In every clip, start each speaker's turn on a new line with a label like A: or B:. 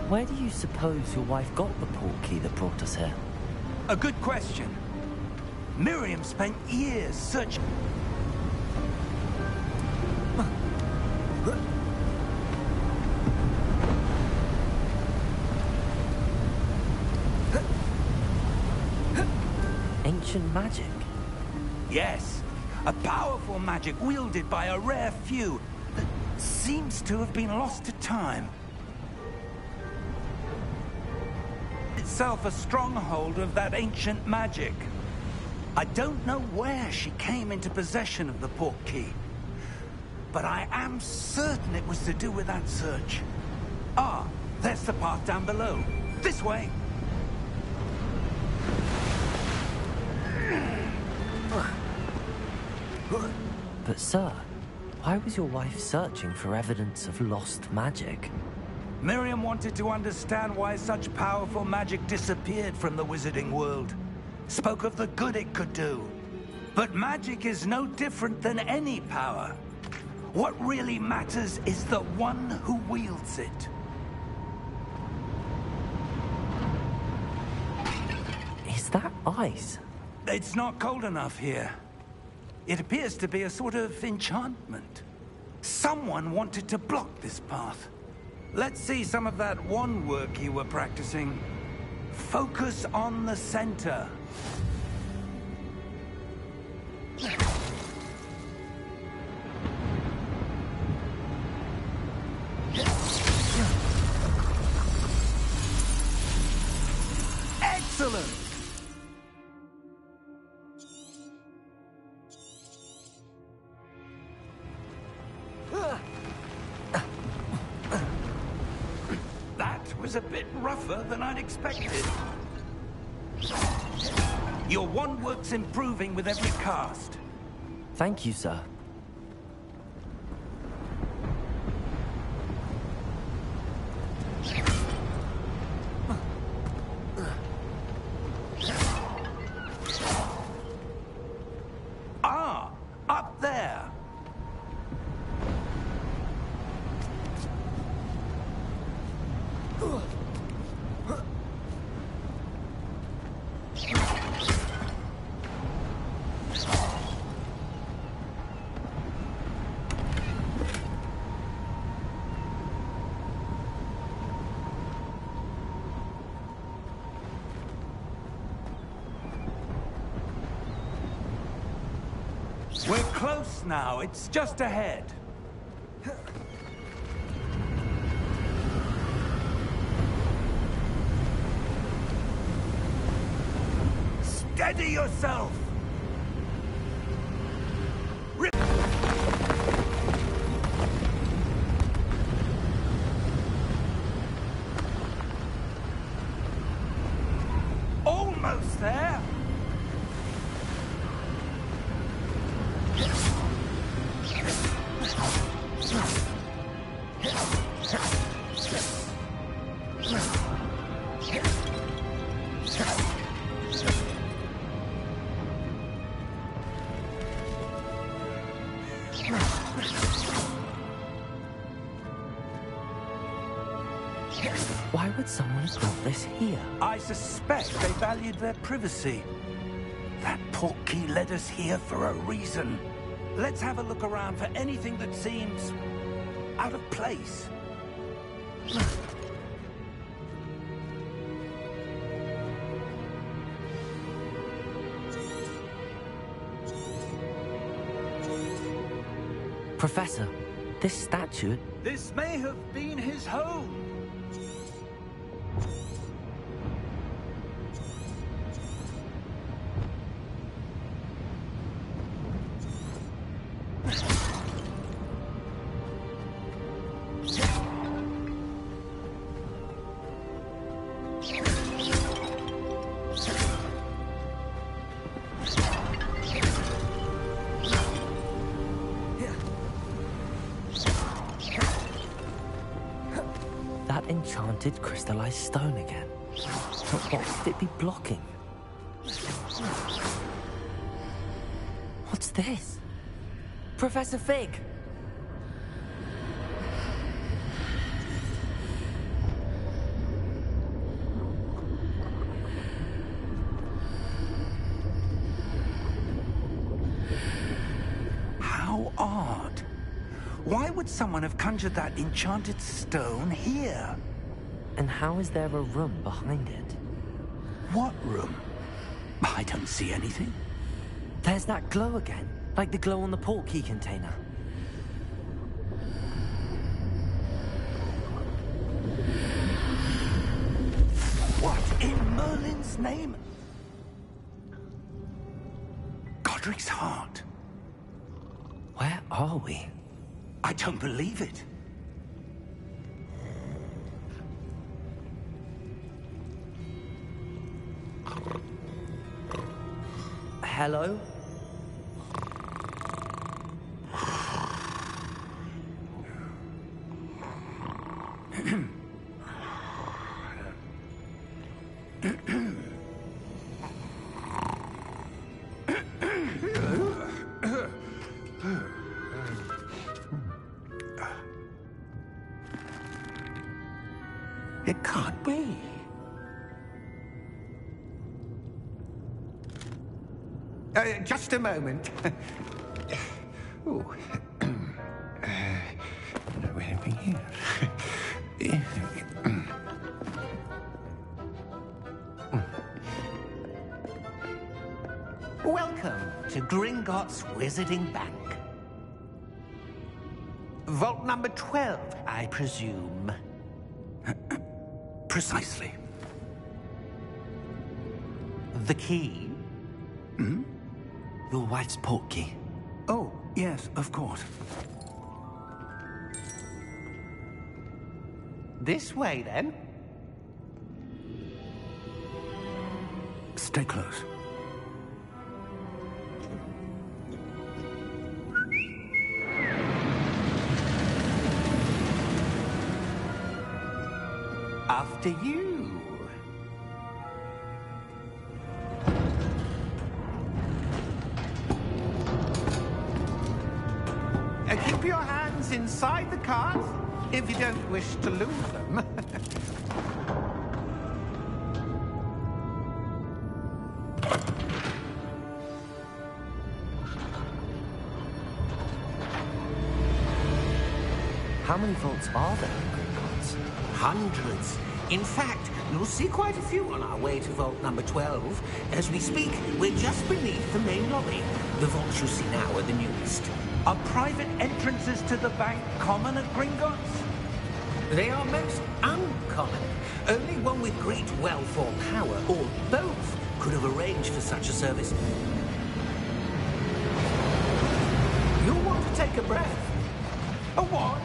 A: Where do you suppose your wife got the portkey that brought us here?
B: A good question. Miriam spent years searching.
A: Ancient magic?
B: Yes, a powerful magic wielded by a rare few that seems to have been lost to time. Itself a stronghold of that ancient magic. I don't know where she came into possession of the portkey, but I am certain it was to do with that search. Ah, there's the path down below. This way.
A: But sir, why was your wife searching for evidence of lost magic?
B: Miriam wanted to understand why such powerful magic disappeared from the wizarding world. Spoke of the good it could do. But magic is no different than any power. What really matters is the one who wields it.
A: Is that ice?
B: It's not cold enough here. It appears to be a sort of enchantment. Someone wanted to block this path. Let's see some of that wand work you were practicing. Focus on the center. Excellent! That was a bit rougher than I'd expected. Your wand work's improving with every cast.
A: Thank you, sir.
B: Ah, up there. We're close now. It's just ahead. Steady yourself! Almost there!
A: Why would someone have built this here?
B: I suspect they valued their privacy. That portkey led us here for a reason. Let's have a look around for anything that seems out of place.
A: Professor, this statue...
B: This may have been his home.
A: That enchanted crystallized stone again. But what could it be blocking? What's this? Professor Fig!
B: Why would someone have conjured that enchanted stone here?
A: And how is there a room behind it?
B: What room? I don't see anything.
A: There's that glow again, like the glow on the portkey container.
B: What in Merlin's name? Godric's heart.
A: Where are we?
B: I don't believe it.
A: Hello?
B: It can't be. Just a moment. Ooh. No anything here. Welcome to Gringotts Wizarding Bank. Vault number 12, I presume. Precisely.
A: The key?
B: Hmm?
A: Your wife's portkey.
B: Oh, yes, of course.
C: This way, then.
B: Stay close.
C: After you. Keep your hands inside the cart if you don't wish to lose them.
A: How many vaults are there in Gringotts?
C: Hundreds. In fact, you'll see quite a few on our way to vault number 12. As we speak, we're just beneath the main lobby. The vaults you see now are the newest.
B: Are private entrances to the bank common at Gringotts?
C: They are most uncommon. Only one with great wealth or power, or both, could have arranged for such a service. You'll want to take a breath.
B: A what?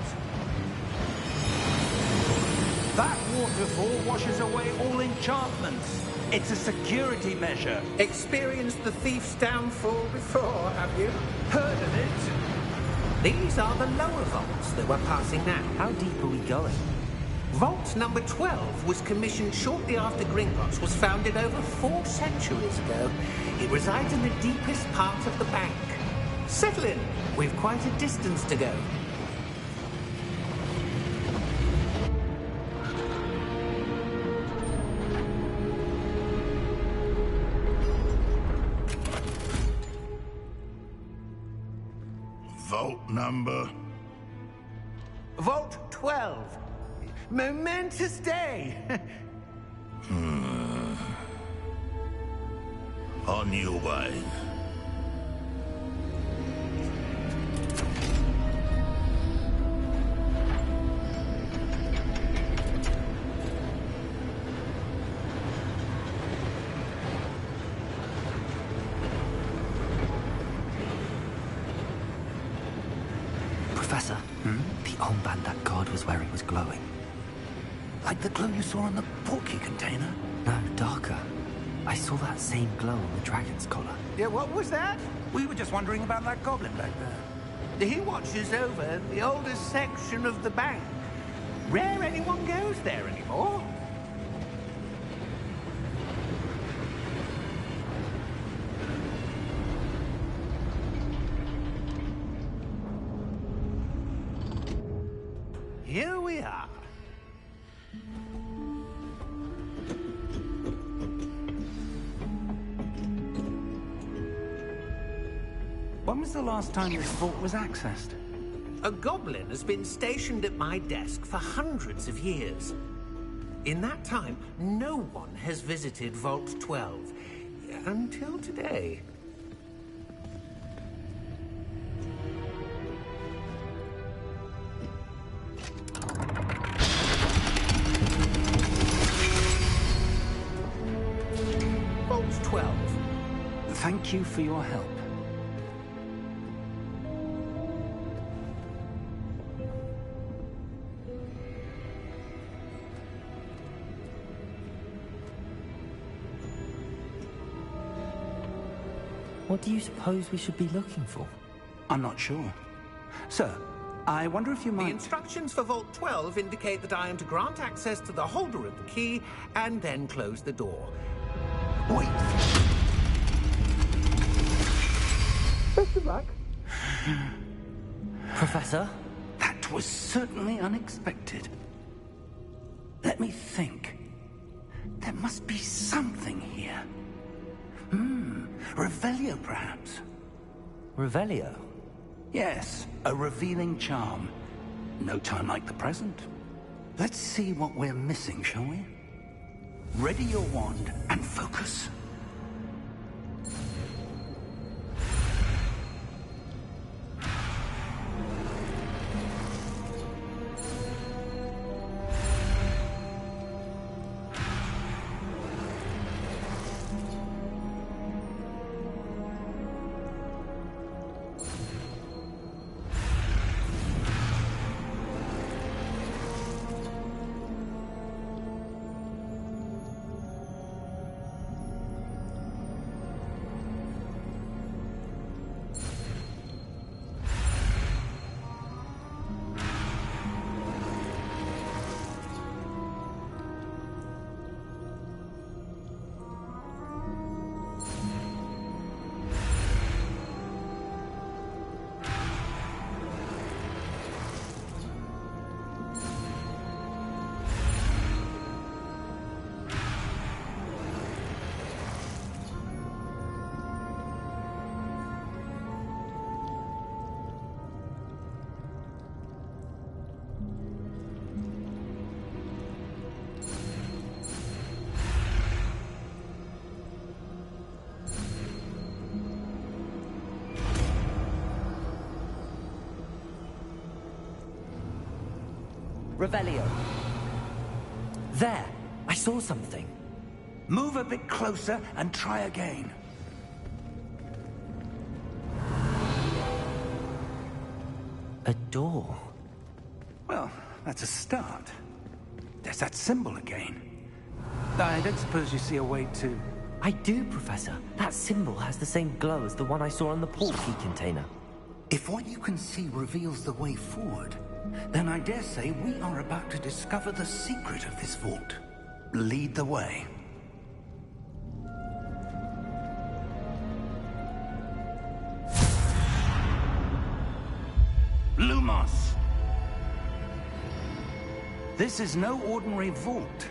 B: That waterfall washes away all enchantments. It's a security measure.
C: Experienced the thief's downfall before, have you?
B: Heard of it?
C: These are the lower vaults that we're passing now.
A: How deep are we going?
C: Vault number 12 was commissioned shortly after Gringotts was founded over 4 centuries ago. It resides in the deepest part of the bank. Settle in. We've quite a distance to go.
D: Vault number?
C: Vault 12. Momentous day.
D: On your way.
A: Professor, the armband that guard was wearing was glowing.
B: Like the glow you saw on the portkey container?
A: No, darker. I saw that same glow on the dragon's collar.
C: Yeah, what was that?
B: We were just wondering about that goblin back there.
C: He watches over the oldest section of the bank. Rare anyone goes there anymore. Here we are.
B: When was the last time this vault was accessed?
C: A goblin has been stationed at my desk for hundreds of years. In that time, no one has visited Vault 12. Until today. Vault 12.
B: Thank you for your help.
A: What do you suppose we should be looking for?
B: I'm not sure. Sir, I wonder if you
C: The
B: might...
C: instructions for Vault 12 indicate that I am to grant access to the holder of the key and then close the door.
B: Wait!
C: Best of luck.
A: Professor?
B: That was certainly unexpected. Let me think. There must be something here. Revelio, perhaps?
A: Revelio?
B: Yes, a revealing charm. No time like the present. Let's see what we're missing, shall we? Ready your wand and focus.
A: Revelio. There! I saw something.
B: Move a bit closer and try again.
A: A door.
B: Well, that's a start. There's that symbol again. I don't suppose you see a way to...
A: I do, Professor. That symbol has the same glow as the one I saw on the port key container.
B: If what you can see reveals the way forward, then I dare say we are about to discover the secret of this vault. Lead the way. Lumos! This is no ordinary vault.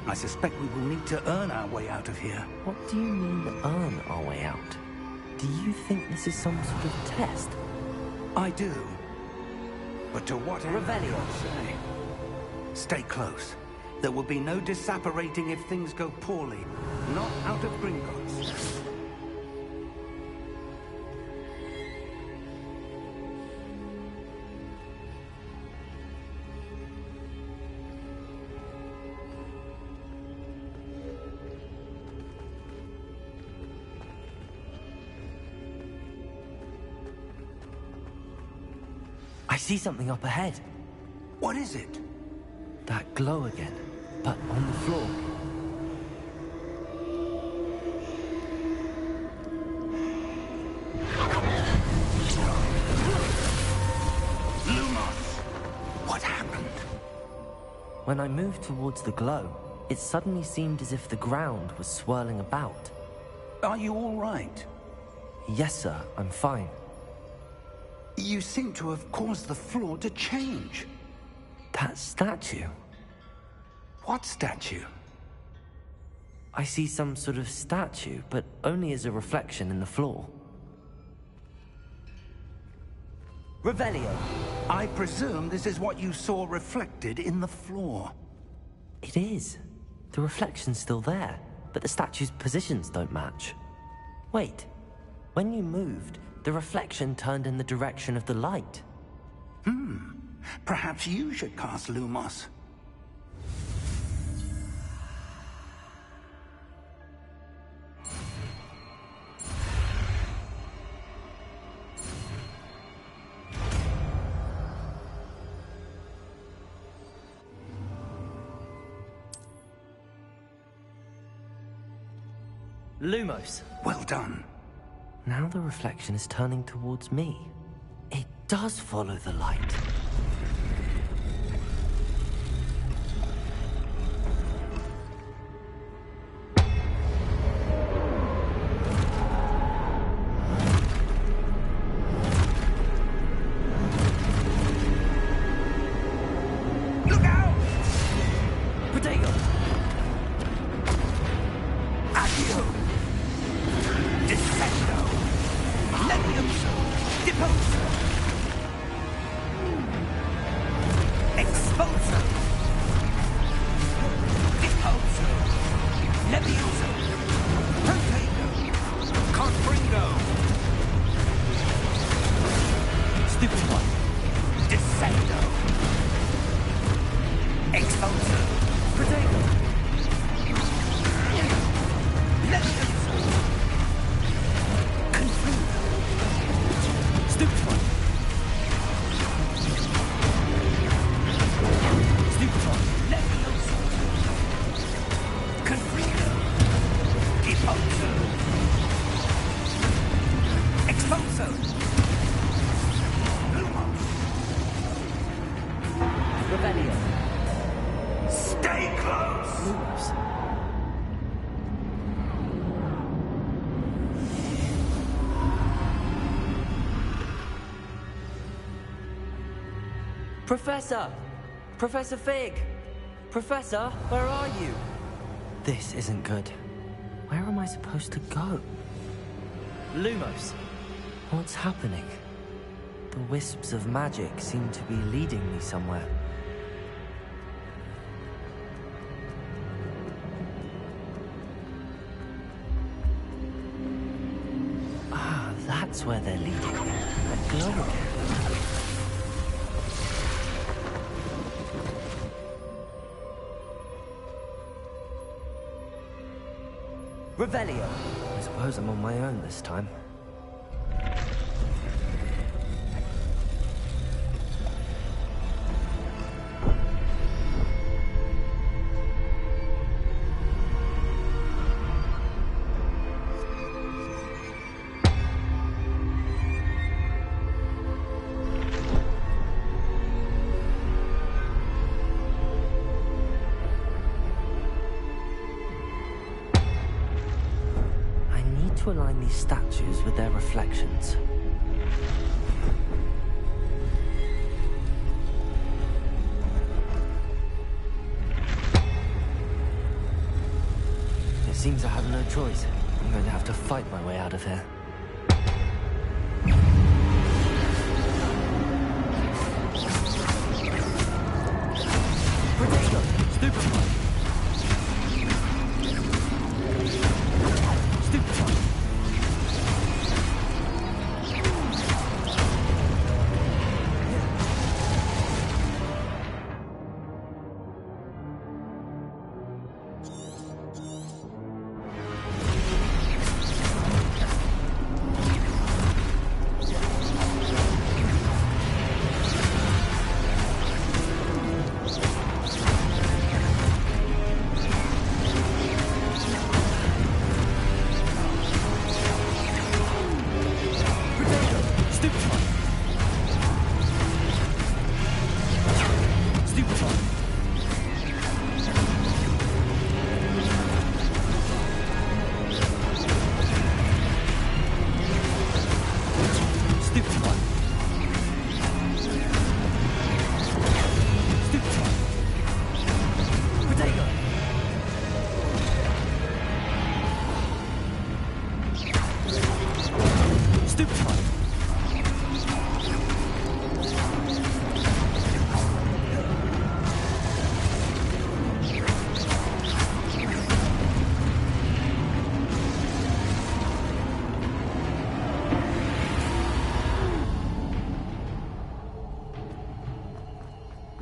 B: I suspect we will need to earn our way out of here.
A: What do you mean, earn our way out? Do you think this is some sort of test?
B: I do. But to what end?
A: Revelio.
B: Say. Stay close. There will be no disapparating if things go poorly. Not out of Gringotts.
A: I see something up ahead.
B: What is it?
A: That glow again, but on the floor.
B: Lumos! What happened?
A: When I moved towards the glow, it suddenly seemed as if the ground was swirling about.
B: Are you all right?
A: Yes, sir, I'm fine.
B: You seem to have caused the floor to change.
A: That statue.
B: What statue?
A: I see some sort of statue, but only as a reflection in the floor. Revelio.
B: I presume this is what you saw reflected in the floor.
A: It is. The reflection's still there, but the statue's positions don't match. Wait. When you moved, the reflection turned in the direction of the light.
B: Perhaps you should cast Lumos.
A: Lumos.
B: Well done.
A: Now the reflection is turning towards me. It does follow the light.
B: Look out!
A: Potato!
B: Accio! Descendo! Levioso! Deposo! Exposo! Deposo! Levioso! Potato! Confringo!
A: Stupid one.
B: Descendo! Exposo!
A: Potato!
B: Levioso! Confringo!
A: Stupid one. Stupid one.
B: Levioso! Confringo! Deposo! Exposo! Lumos!
A: Rebellion.
B: Stay close!
A: Lumos. Professor! Professor Fig! Professor, where are you? This isn't good. Where am I supposed to go? Lumos! What's happening? The wisps of magic seem to be leading me somewhere. Ah, that's where they're leading me. That glow again. Revelio. I suppose I'm on my own this time. To align these statues with their reflections. It seems I have no choice. I'm going to have to fight my way out of here. Potato! Stupid one! Stupid one!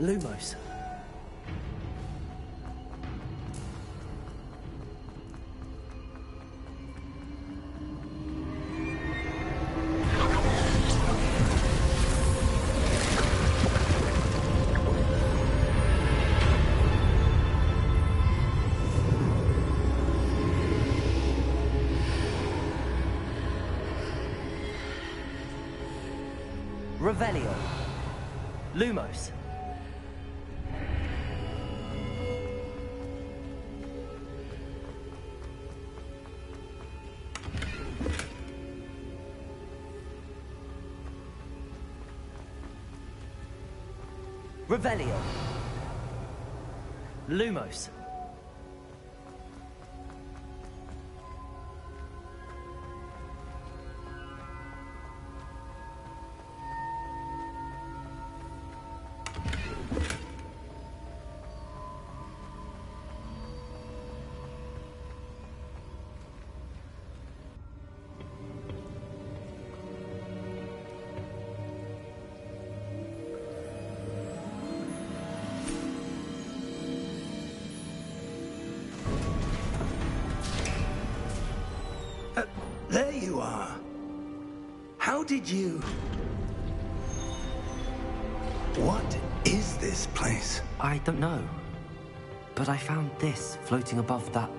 A: Lumos. Revelio. Lumos. Revelio. Lumos.
B: There you are. How did you... What is this place?
A: I don't know. But I found this floating above that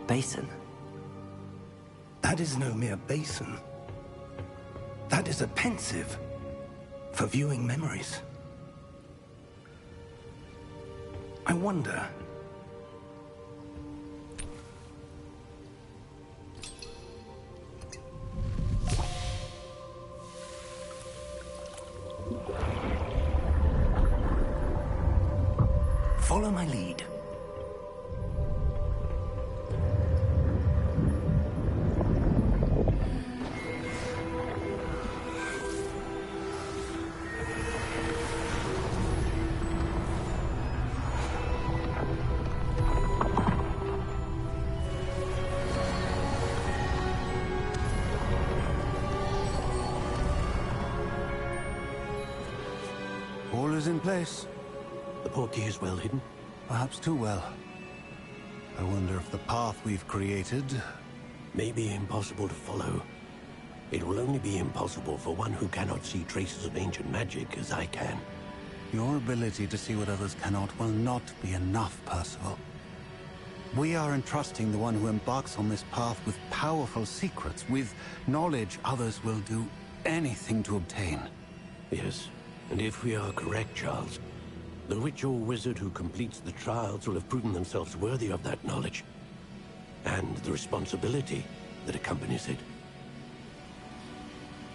A: basin.
B: That is no mere basin. That is a pensive for viewing memories. I wonder... Follow my lead.
E: All is in place.
F: The portkey is well hidden.
E: Perhaps too well. I wonder if the path we've created...
F: May be impossible to follow. It will only be impossible for one who cannot see traces of ancient magic as I can.
E: Your ability to see what others cannot will not be enough, Percival. We are entrusting the one who embarks on this path with powerful secrets, with knowledge others will do anything to obtain.
F: Yes, and if we are correct, Charles, the witch or wizard who completes the trials will have proven themselves worthy of that knowledge, and the responsibility that accompanies it.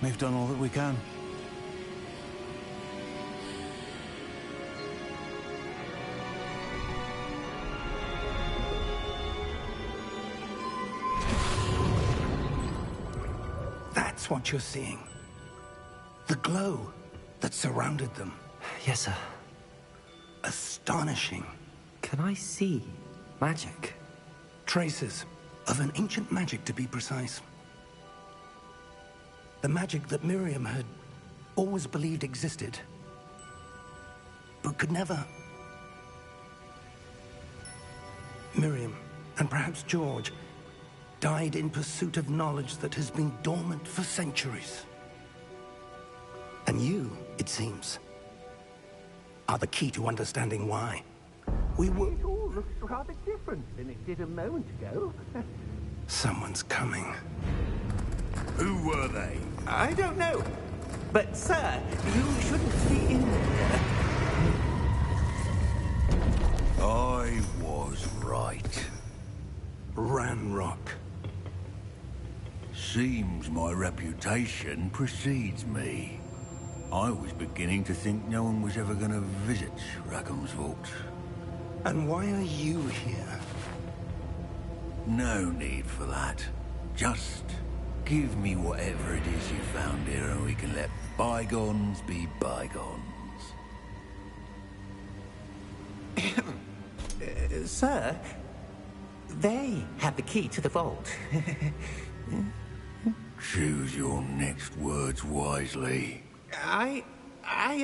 E: We've done all that we can.
B: That's what you're seeing. The glow that surrounded them.
A: Yes, sir.
B: Astonishing.
A: Can I see magic?
B: Traces of an ancient magic, to be precise. The magic that Miriam had always believed existed, but could never. Miriam, and perhaps George, died in pursuit of knowledge that has been dormant for centuries. And you, it seems, are the key to understanding why. We were...
C: It all looks rather different than it did a moment ago.
B: Someone's coming.
D: Who were they?
C: I don't know. But, sir, you shouldn't be in there.
D: I was right.
B: Ranrock.
D: Seems my reputation precedes me. I was beginning to think no one was ever going to visit Rackham's Vault.
B: And why are you here?
D: No need for that. Just give me whatever it is you found here and we can let bygones be bygones.
C: Sir, they have the key to the vault.
D: Choose your next words wisely.
C: I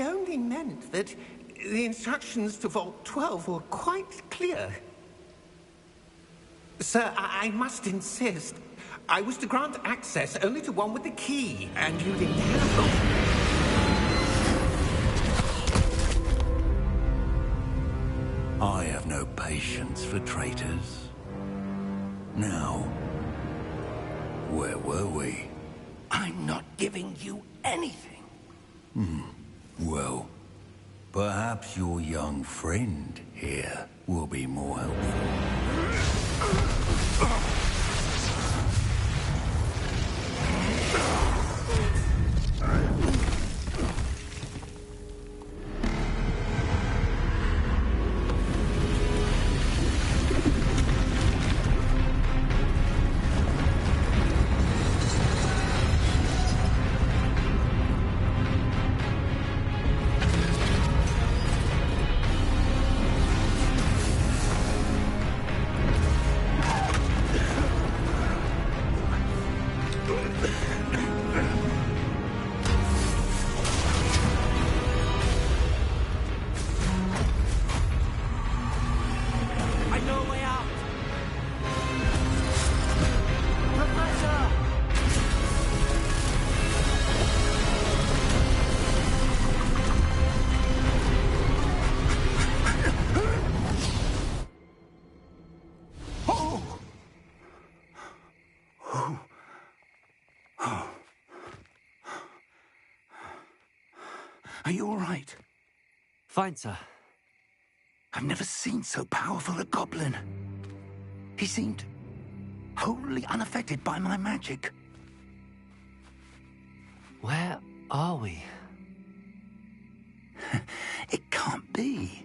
C: only meant that The instructions to Vault 12 were quite clear. Sir, I must insist. I was to grant access only to one with the key, and you didn't have them.
D: I have no patience for traitors. Now, where were we?
B: I'm not giving you anything.
D: Well, perhaps your young friend here will be more helpful.
B: Are you all right?
A: Fine, sir.
B: I've never seen so powerful a goblin. He seemed wholly unaffected by my magic.
A: Where are we?
B: It can't be.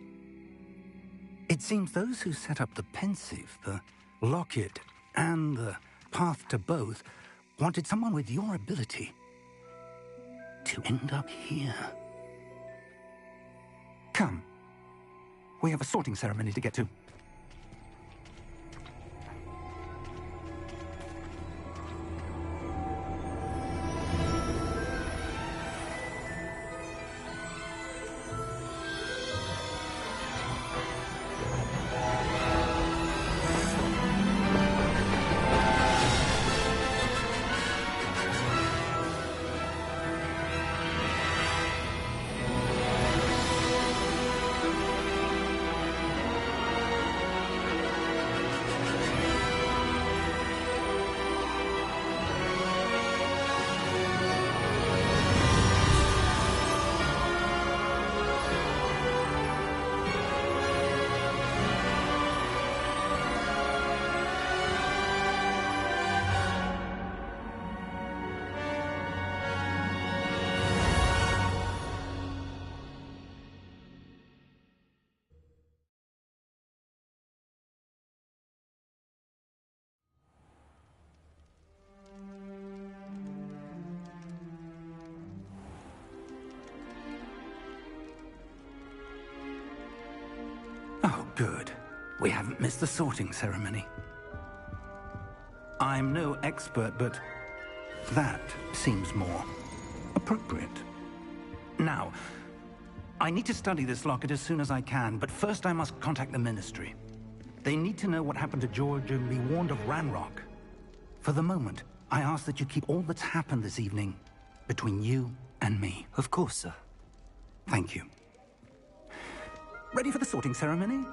B: It seems those who set up the pensive, the locket, and the path to both wanted someone with your ability to end up here. Come. We have a sorting ceremony to get to. Oh, good. We haven't missed the sorting ceremony. I'm no expert, but that seems more appropriate. Now, I need to study this locket as soon as I can, but first I must contact the Ministry. They need to know what happened to George and be warned of Ranrock. For the moment, I ask that you keep all that's happened this evening between you and me.
A: Of course, sir.
B: Thank you. Ready for the sorting ceremony?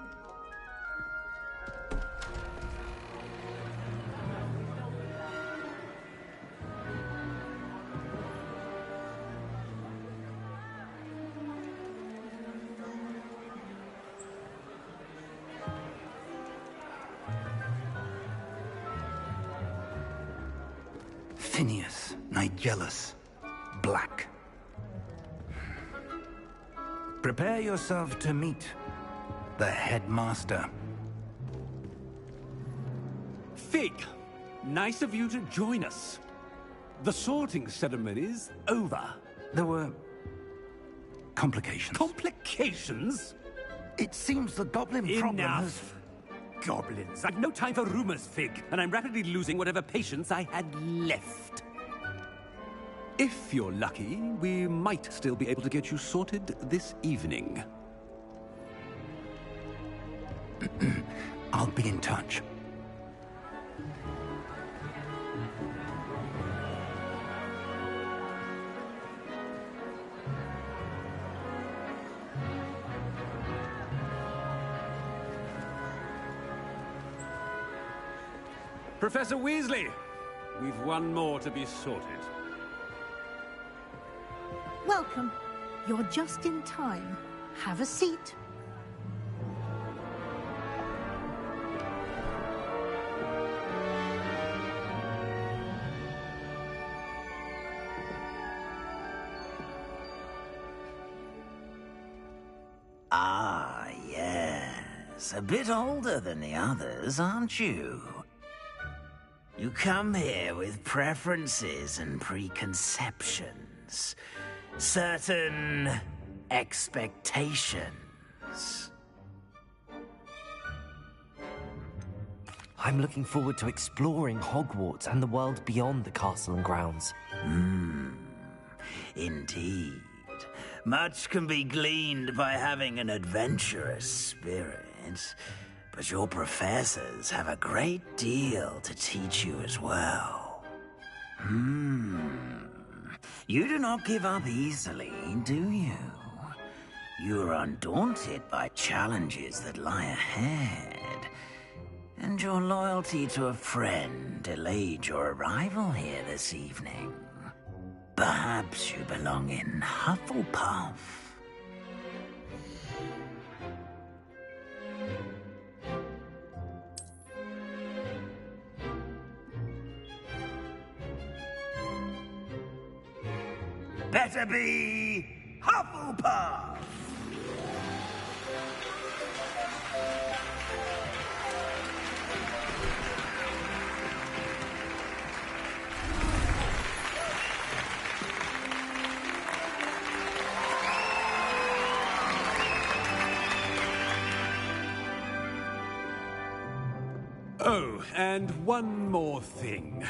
B: Phineas, Nigellus, Black. Prepare yourself to meet the headmaster.
G: Fig, nice of you to join us. The sorting ceremony's over.
B: There were complications.
G: Complications?
B: It seems the goblin problem has...
G: Enough. Goblins. I've no time for rumors, Fig, and I'm rapidly losing whatever patience I had left. If you're lucky, we might still be able to get you sorted this evening.
B: I'll be in touch.
G: Professor Weasley, we've one more to be sorted.
H: Welcome. You're just in time. Have a seat.
I: Ah, yes. A bit older than the others, aren't you? You come here with preferences and preconceptions. Certain expectations.
A: I'm looking forward to exploring Hogwarts and the world beyond the castle and grounds.
I: Indeed. Much can be gleaned by having an adventurous spirit, but your professors have a great deal to teach you as well. You do not give up easily, do you? You are undaunted by challenges that lie ahead, and your loyalty to a friend delayed your arrival here this evening. Perhaps you belong in Hufflepuff. Better be Hufflepuff!
G: Oh, and one more thing.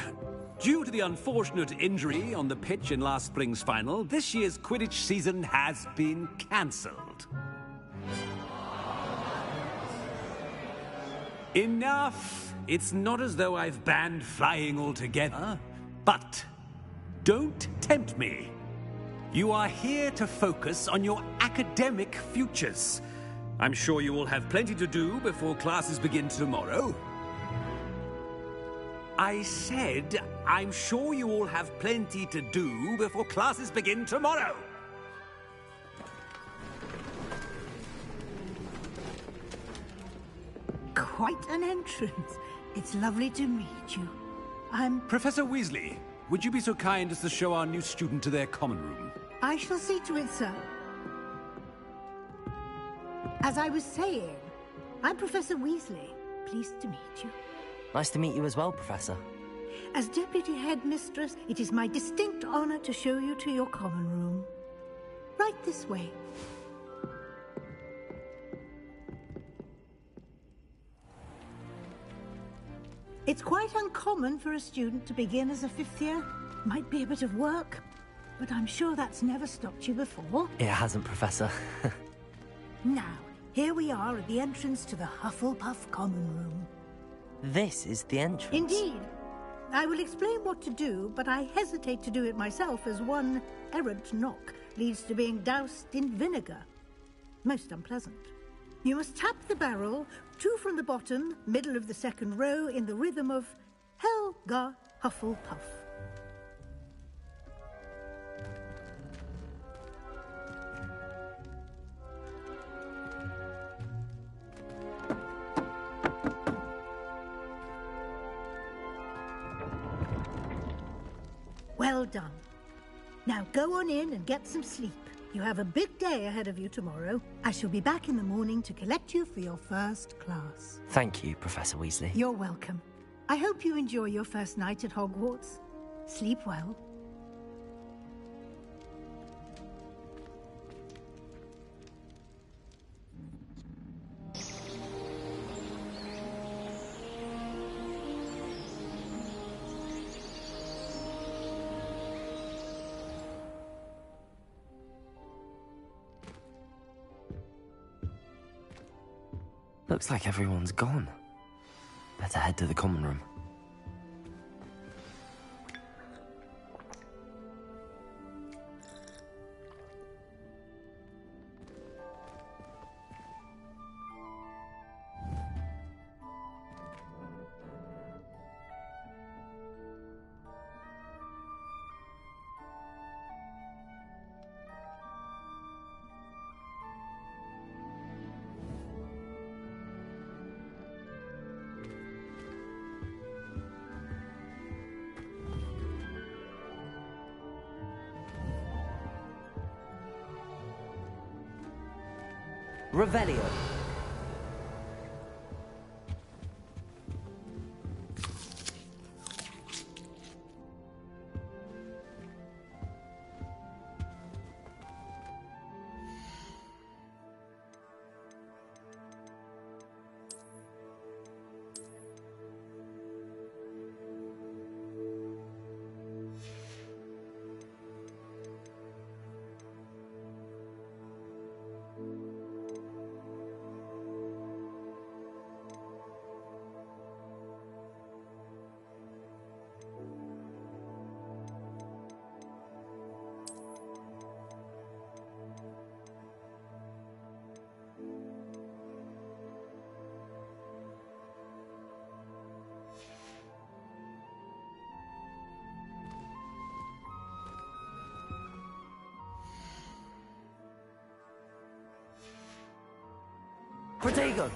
G: Due to the unfortunate injury on the pitch in last spring's final, this year's Quidditch season has been cancelled. Enough! It's not as though I've banned flying altogether, but don't tempt me. You are here to focus on your academic futures. I'm sure you will have plenty to do before classes begin tomorrow. I said, I'm sure you all have plenty to do before classes begin tomorrow.
H: Quite an entrance. It's lovely to meet you.
G: Professor Weasley, would you be so kind as to show our new student to their common room?
H: I shall see to it, sir. As I was saying, I'm Professor Weasley. Pleased to meet you.
A: Nice to meet you as well, Professor.
H: As Deputy Headmistress, it is my distinct honor to show you to your common room. Right this way. It's quite uncommon for a student to begin as a fifth year. Might be a bit of work, but I'm sure that's never stopped you before.
A: It hasn't, Professor.
H: Now, here we are at the entrance to the Hufflepuff common room.
A: This is the entrance.
H: Indeed. I will explain what to do, but I hesitate to do it myself as one errant knock leads to being doused in vinegar. Most unpleasant. You must tap the barrel, 2 from the bottom, middle of the second row, in the rhythm of Helga Hufflepuff. Well done. Now go on in and get some sleep. You have a big day ahead of you tomorrow. I shall be back in the morning to collect you for your first class.
A: Thank you, Professor Weasley.
H: You're welcome. I hope you enjoy your first night at Hogwarts. Sleep well.
A: Looks like everyone's gone. Better head to the common room. Revelio. Protego!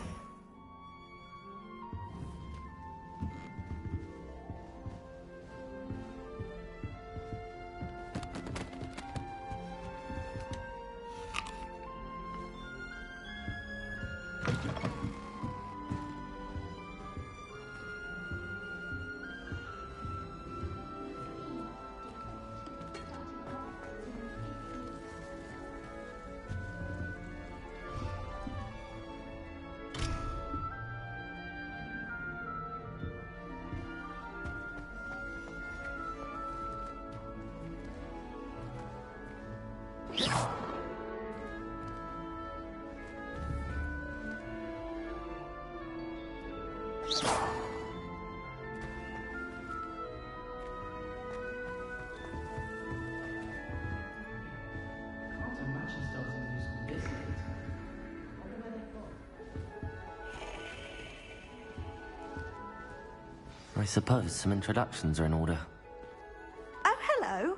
A: I suppose some introductions are in order.
J: Oh, hello.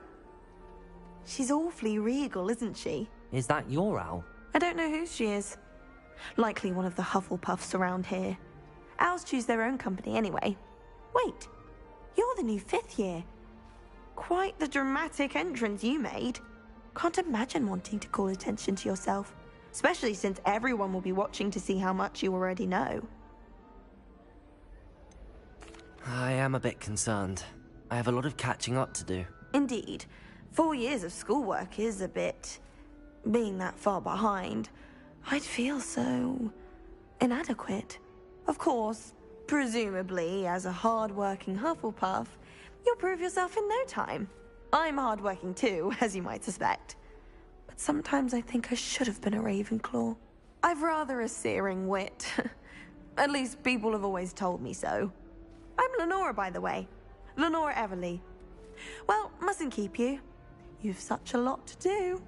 J: She's awfully regal, isn't she?
A: Is that your owl?
J: I don't know who she is. Likely one of the Hufflepuffs around here. Owls choose their own company anyway. Wait, you're the new 5th year. Quite the dramatic entrance you made. Can't imagine wanting to call attention to yourself, especially since everyone will be watching to see how much you already know.
A: I am a bit concerned. I have a lot of catching up to do.
J: Indeed. 4 years of schoolwork is a bit... being that far behind, I'd feel so... inadequate. Of course, presumably, as a hard-working Hufflepuff, you'll prove yourself in no time. I'm hard-working too, as you might suspect. But sometimes I think I should have been a Ravenclaw. I've rather a searing wit. At least people have always told me so. I'm Lenora, by the way. Lenora Everly. Well, mustn't keep you. You've such a lot to do.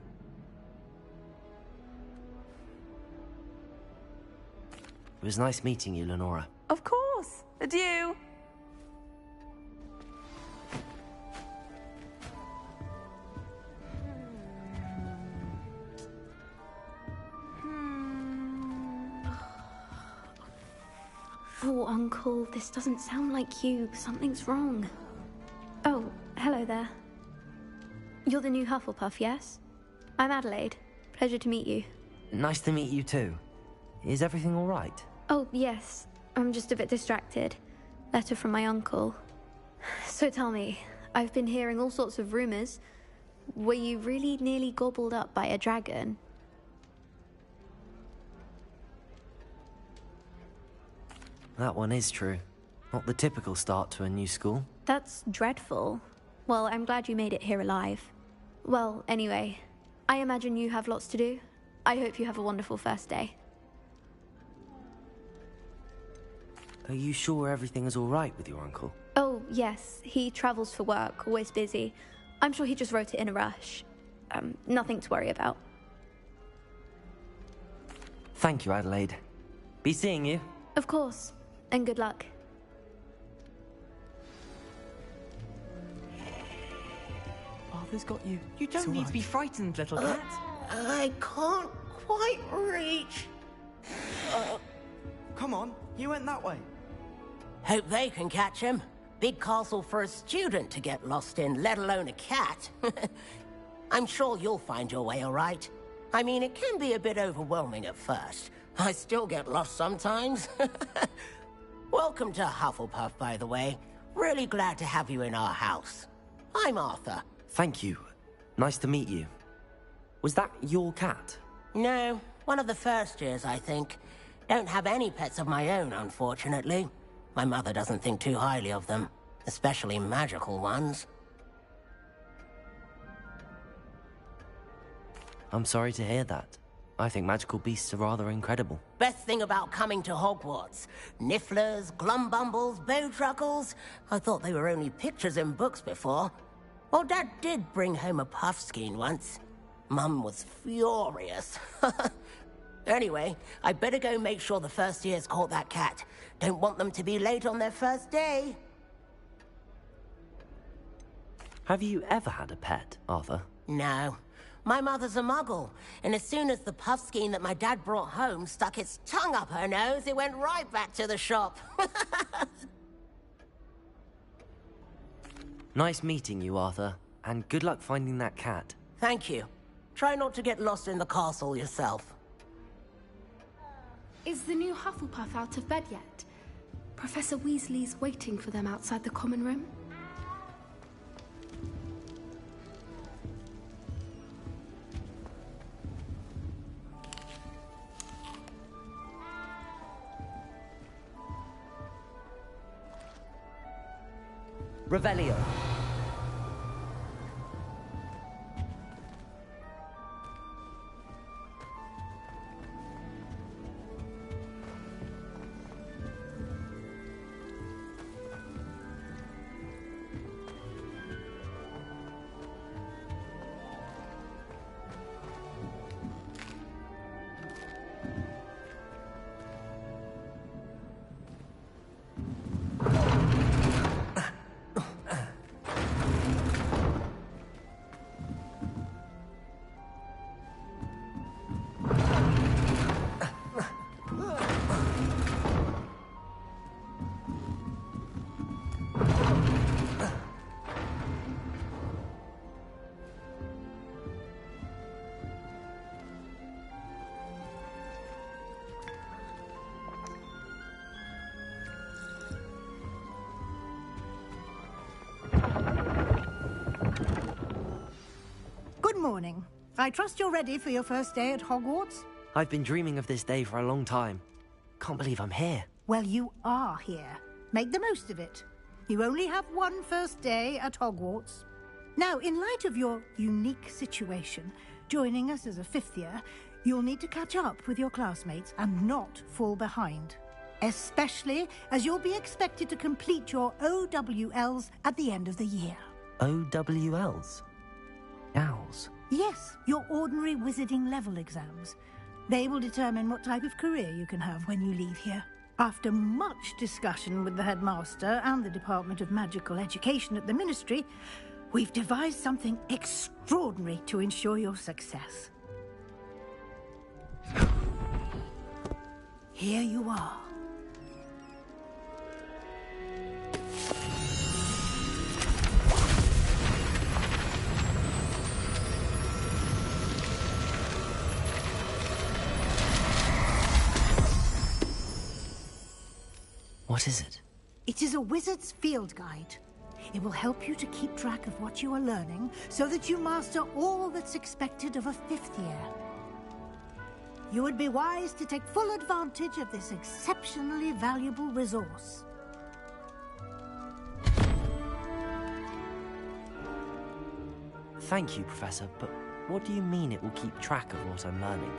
A: It was nice meeting you, Lenora.
J: Of course. Adieu.
K: Oh, Uncle, this doesn't sound like you. Something's wrong. Oh, hello there. You're the new Hufflepuff, yes? I'm Adelaide. Pleasure to meet you.
A: Nice to meet you too. Is everything all right?
K: Oh, yes. I'm just a bit distracted. Letter from my uncle. So tell me, I've been hearing all sorts of rumors. Were you really nearly gobbled up by a dragon?
A: That one is true. Not the typical start to a new school.
K: That's dreadful. Well, I'm glad you made it here alive. Well, anyway, I imagine you have lots to do. I hope you have a wonderful first day.
A: Are you sure everything is all right with your uncle?
K: Oh, yes. He travels for work, always busy. I'm sure he just wrote it in a rush. Nothing to worry about.
A: Thank you, Adelaide. Be seeing you.
K: Of course. And good luck.
A: Arthur's got you.
L: You don't need to be frightened, little cat.
I: I can't quite reach.
L: Come on, he went that way.
M: Hope they can catch him. Big castle for a student to get lost in, let alone a cat. I'm sure you'll find your way all right. I mean, it can be a bit overwhelming at first. I still get lost sometimes. Welcome to Hufflepuff, by the way. Really glad to have you in our house. I'm Arthur.
A: Thank you. Nice to meet you. Was that your cat?
M: No, one of the first years, I think. Don't have any pets of my own, unfortunately. My mother doesn't think too highly of them, especially magical ones.
A: I'm sorry to hear that. I think magical beasts are rather incredible.
M: Best thing about coming to Hogwarts. Nifflers, Glumbumbles, Bowtruckles. I thought they were only pictures in books before. Well, Dad did bring home a Puffskein once. Mum was furious. Anyway, I better go make sure the first years caught that cat. Don't want them to be late on their first day.
A: Have you ever had a pet, Arthur?
M: No. My mother's a muggle, and as soon as the Puffskein that my dad brought home stuck its tongue up her nose, it went right back to the shop.
A: Nice meeting you, Arthur, and good luck finding that cat.
M: Thank you. Try not to get lost in the castle yourself.
N: Is the new Hufflepuff out of bed yet? Professor Weasley's waiting for them outside the common room.
A: Revelio.
H: Good morning. I trust you're ready for your first day at Hogwarts?
A: I've been dreaming of this day for a long time. Can't believe I'm here.
H: Well, you are here. Make the most of it. You only have one first day at Hogwarts. Now, in light of your unique situation, joining us as a fifth year, you'll need to catch up with your classmates and not fall behind. Especially as you'll be expected to complete your OWLs at the end of the year.
A: OWLs? Owls?
H: Yes, your ordinary wizarding level exams. They will determine what type of career you can have when you leave here. After much discussion with the headmaster and the Department of Magical Education at the Ministry, we've devised something extraordinary to ensure your success. Here you are.
A: What is it?
H: It is a wizard's field guide. It will help you to keep track of what you are learning so that you master all that's expected of a fifth year. You would be wise to take full advantage of this exceptionally valuable resource.
A: Thank you, Professor, but what do you mean it will keep track of what I'm learning?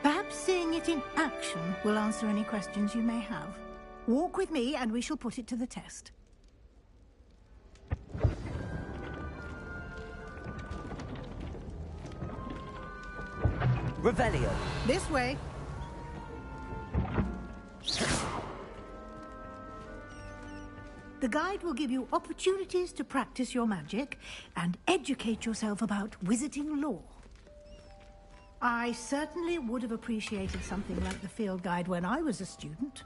H: Perhaps seeing it in action will answer any questions you may have. Walk with me and we shall put it to the test.
A: Revelio.
H: This way. The guide will give you opportunities to practice your magic and educate yourself about wizarding lore. I certainly would have appreciated something like the field guide when I was a student.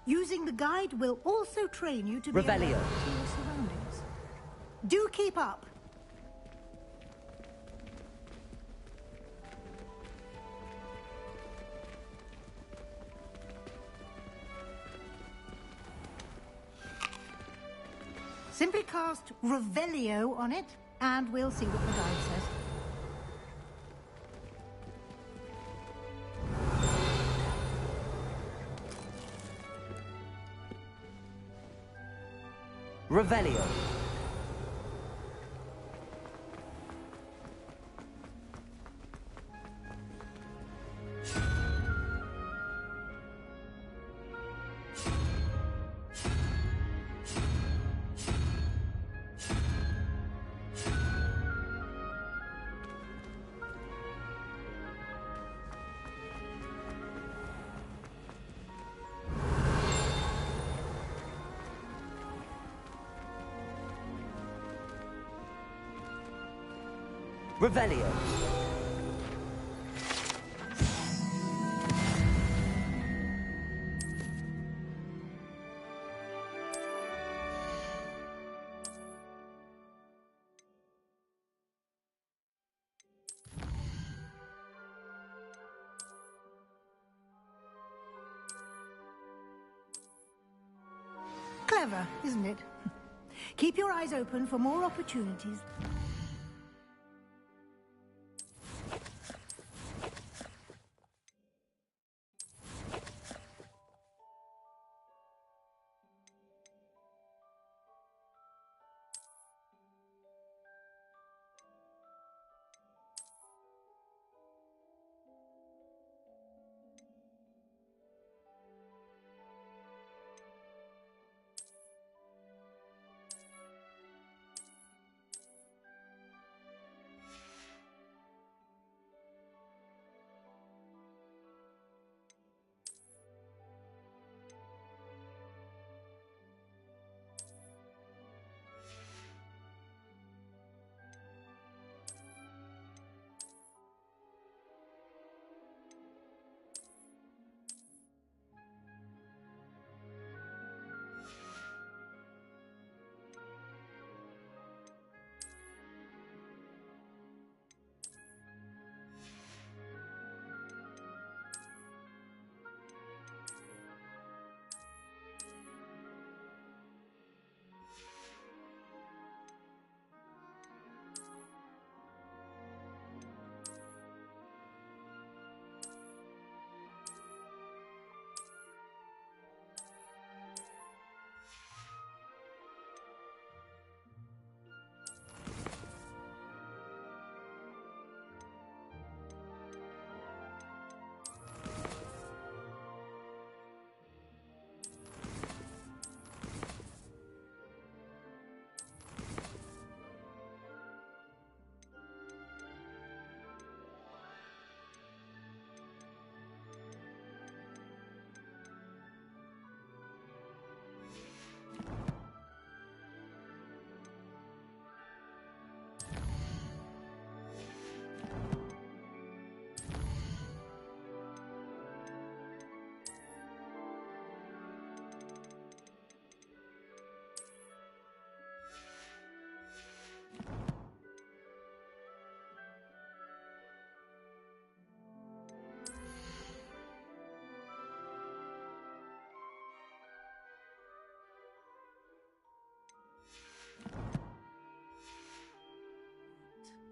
H: Using the guide will also train you to be alert to your surroundings. Do keep up. Simply cast Revelio on it, and we'll see what the guide says.
A: Revelio. Revelio.
H: Clever, isn't it? Keep your eyes open for more opportunities.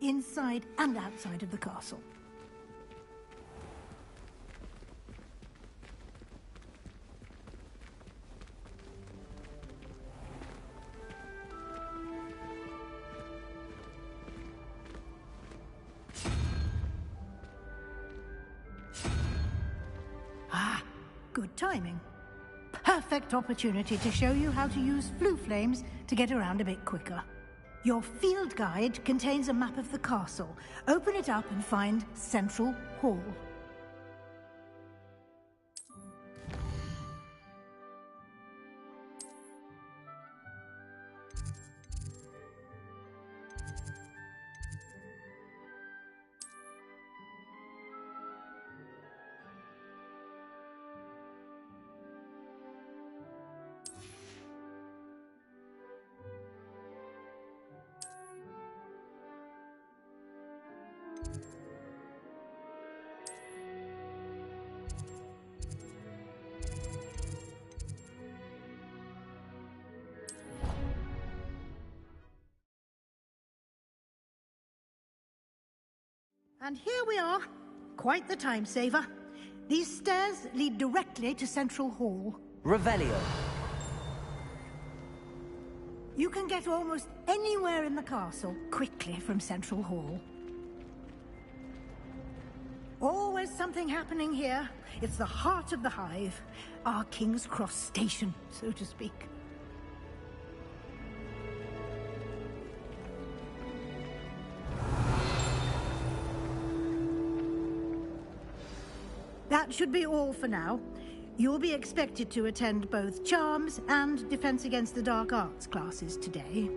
H: Inside and outside of the castle. Good timing. Perfect opportunity to show you how to use flue flames to get around a bit quicker. Your field guide contains a map of the castle. Open it up and find Central Hall. And here we are. Quite the time saver. These stairs lead directly to Central Hall.
A: Revelio.
H: You can get almost anywhere in the castle quickly from Central Hall. Always something happening here. It's the heart of the Hive. Our King's Cross station, so to speak. That should be all for now. You'll be expected to attend both Charms and Defense Against the Dark Arts classes today.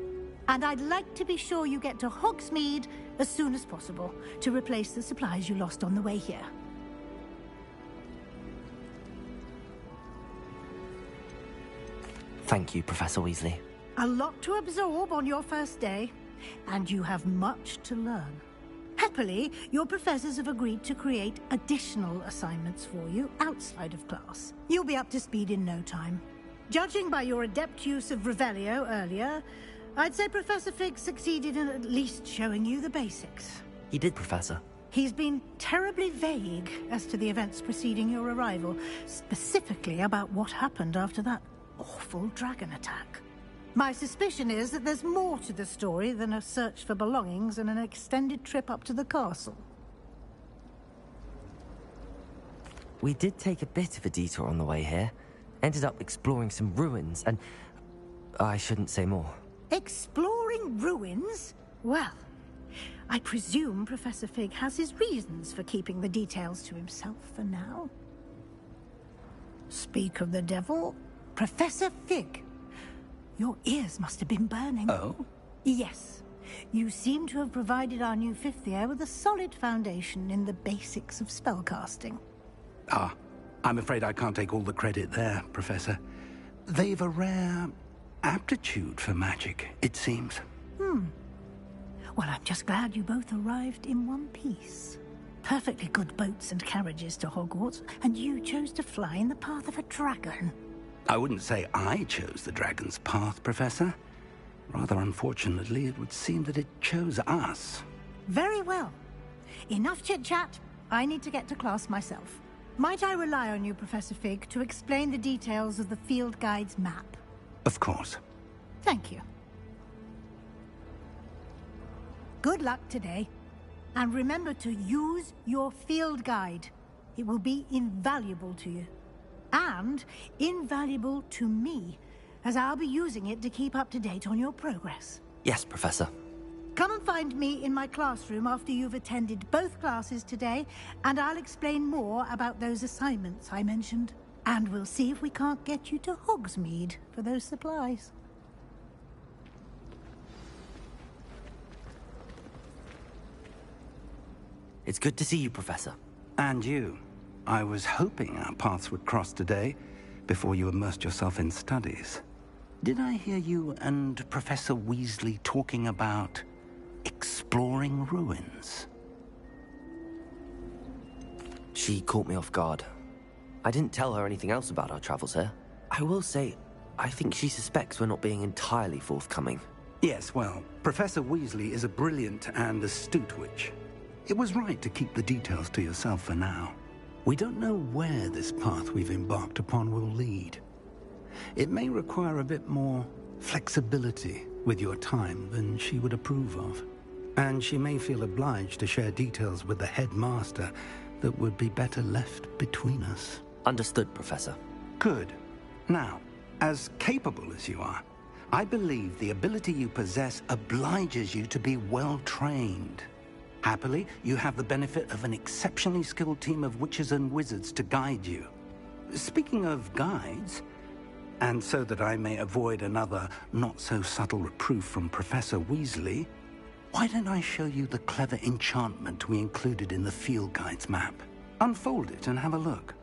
H: And I'd like to be sure you get to Hogsmeade as soon as possible to replace the supplies you lost on the way here.
A: Thank you, Professor Weasley.
H: A lot to absorb on your first day, and you have much to learn. Happily, your professors have agreed to create additional assignments for you outside of class. You'll be up to speed in no time. Judging by your adept use of Revelio earlier, I'd say Professor Fig succeeded in at least showing you the basics.
A: He did, Professor.
H: He's been terribly vague as to the events preceding your arrival, specifically about what happened after that awful dragon attack. My suspicion is that there's more to the story than a search for belongings and an extended trip up to the castle.
A: We did take a bit of a detour on the way here. Ended up exploring some ruins, and I shouldn't say more.
H: Exploring ruins? Well, I presume Professor Fig has his reasons for keeping the details to himself for now. Speak of the devil, Professor Fig. Your ears must have been burning.
B: Oh?
H: Yes. You seem to have provided our new fifth year with a solid foundation in the basics of spellcasting.
B: Ah, I'm afraid I can't take all the credit there, Professor. They've a rare aptitude for magic, it seems.
H: Well, I'm just glad you both arrived in one piece. Perfectly good boats and carriages to Hogwarts, and you chose to fly in the path of a dragon.
B: I wouldn't say I chose the dragon's path, Professor. Rather unfortunately, it would seem that it chose us.
H: Very well. Enough chit-chat. I need to get to class myself. Might I rely on you, Professor Fig, to explain the details of the field guide's map?
B: Of course.
H: Thank you. Good luck today. And remember to use your field guide. It will be invaluable to you. And invaluable to me, as I'll be using it to keep up to date on your progress.
A: Yes, Professor.
H: Come and find me in my classroom after you've attended both classes today, and I'll explain more about those assignments I mentioned. And we'll see if we can't get you to Hogsmeade for those supplies.
A: It's good to see you, Professor.
B: And you. I was hoping our paths would cross today, before you immersed yourself in studies. Did I hear you and Professor Weasley talking about exploring ruins?
A: She caught me off guard. I didn't tell her anything else about our travels here. I will say, I think she suspects we're not being entirely forthcoming.
B: Yes, well, Professor Weasley is a brilliant and astute witch. It was right to keep the details to yourself for now. We don't know where this path we've embarked upon will lead. It may require a bit more flexibility with your time than she would approve of. And she may feel obliged to share details with the headmaster that would be better left between us.
A: Understood, Professor.
B: Good. Now, as capable as you are, I believe the ability you possess obliges you to be well trained. Happily, you have the benefit of an exceptionally skilled team of witches and wizards to guide you. Speaking of guides, and so that I may avoid another not-so-subtle reproof from Professor Weasley, why don't I show you the clever enchantment we included in the field guide's map? Unfold it and have a look.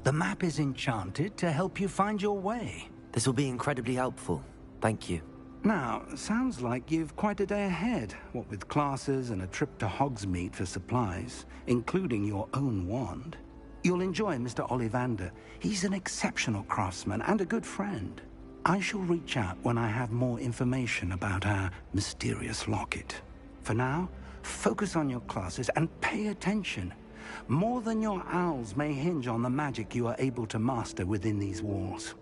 B: The map is enchanted to help you find your way.
A: This will be incredibly helpful. Thank you.
B: Now, sounds like you've quite a day ahead, what with classes and a trip to Hogsmeade for supplies, including your own wand. You'll enjoy Mr. Ollivander. He's an exceptional craftsman and a good friend. I shall reach out when I have more information about our mysterious locket. For now, focus on your classes and pay attention. More than your owls may hinge on the magic you are able to master within these walls.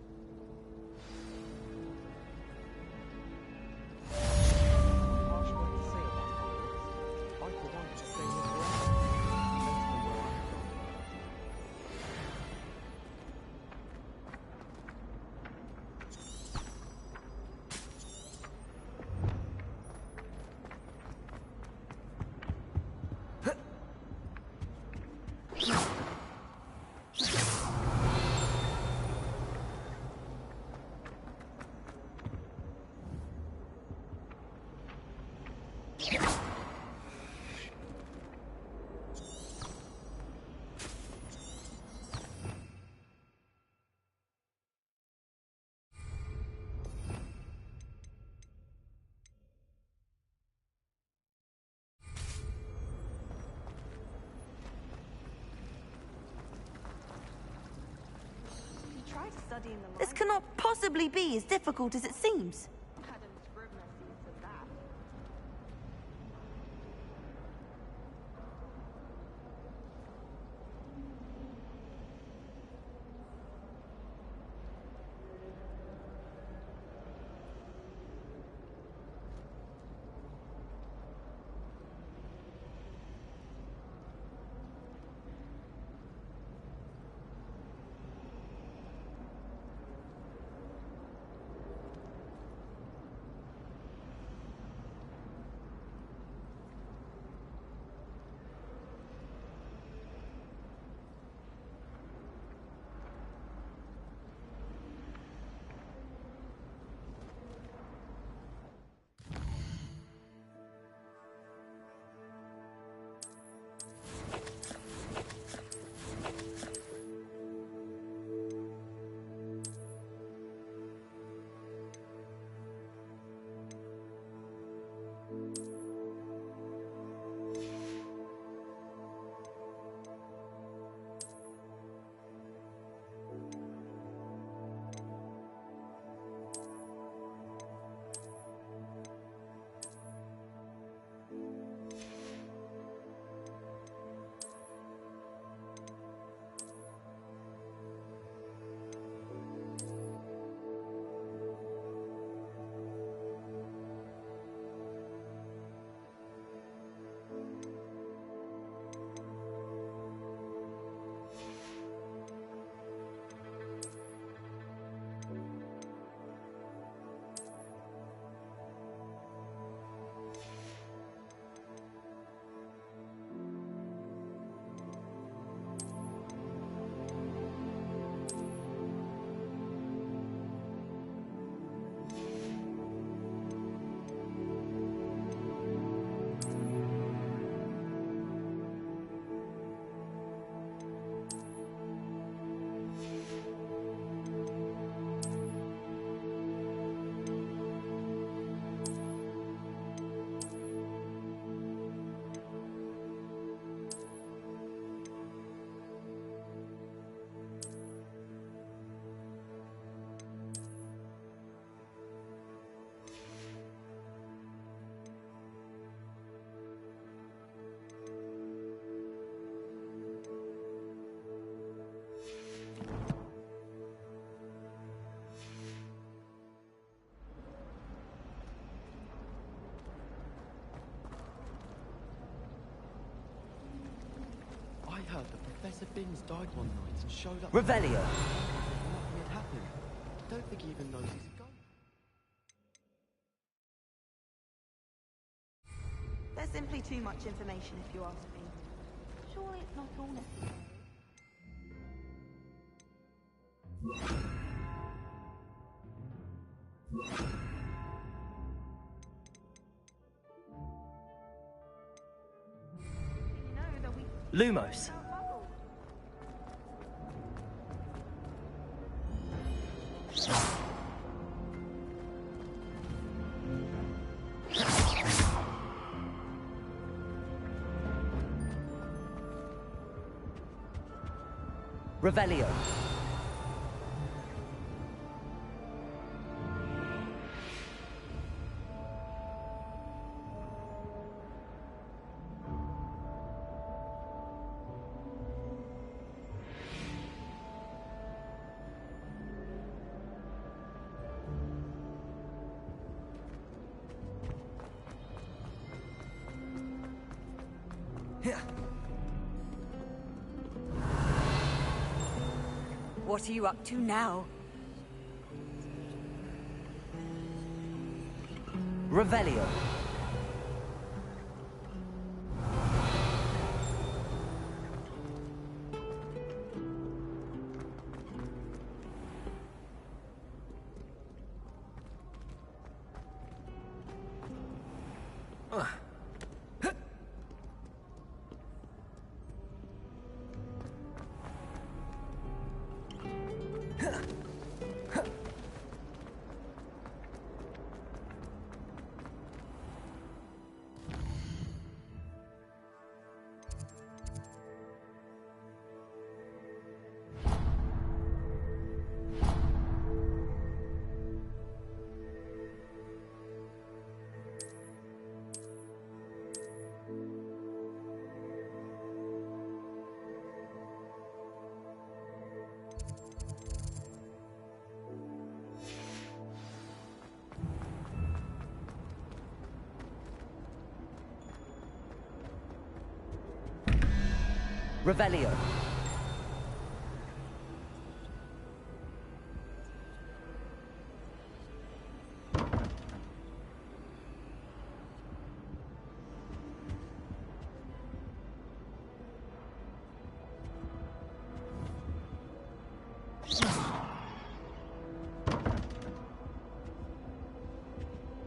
J: This cannot possibly be as difficult as it seems.
O: Professor Binns died one night and showed up.
A: Revelio.
O: Nothing had happened. I don't think he even knows he's gone.
J: There's simply too much information, if you ask me. Surely it's not all necessary.
A: Lumos. Revelio.
P: What are you up to now?
A: Revelio. Revelio.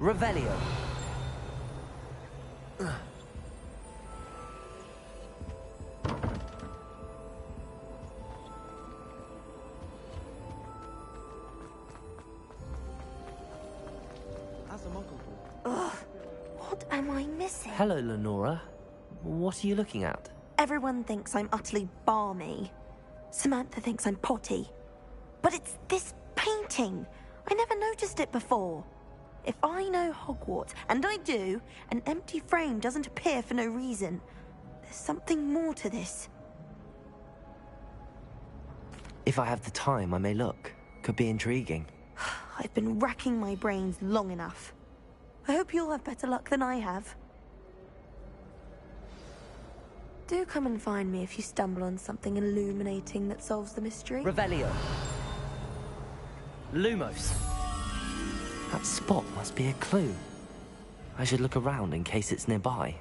A: Revelio.
J: Ugh, what am I missing?
A: Hello, Lenora. What are you looking at?
J: Everyone thinks I'm utterly balmy. Samantha thinks I'm potty. But it's this painting. I never noticed it before. If I know Hogwarts, and I do, an empty frame doesn't appear for no reason. There's something more to this.
A: If I have the time, I may look. Could be intriguing.
J: I've been racking my brains long enough. I hope you'll have better luck than I have. Do come and find me if you stumble on something illuminating that solves the mystery.
A: Revelio. Lumos. That spot must be a clue. I should look around in case it's nearby.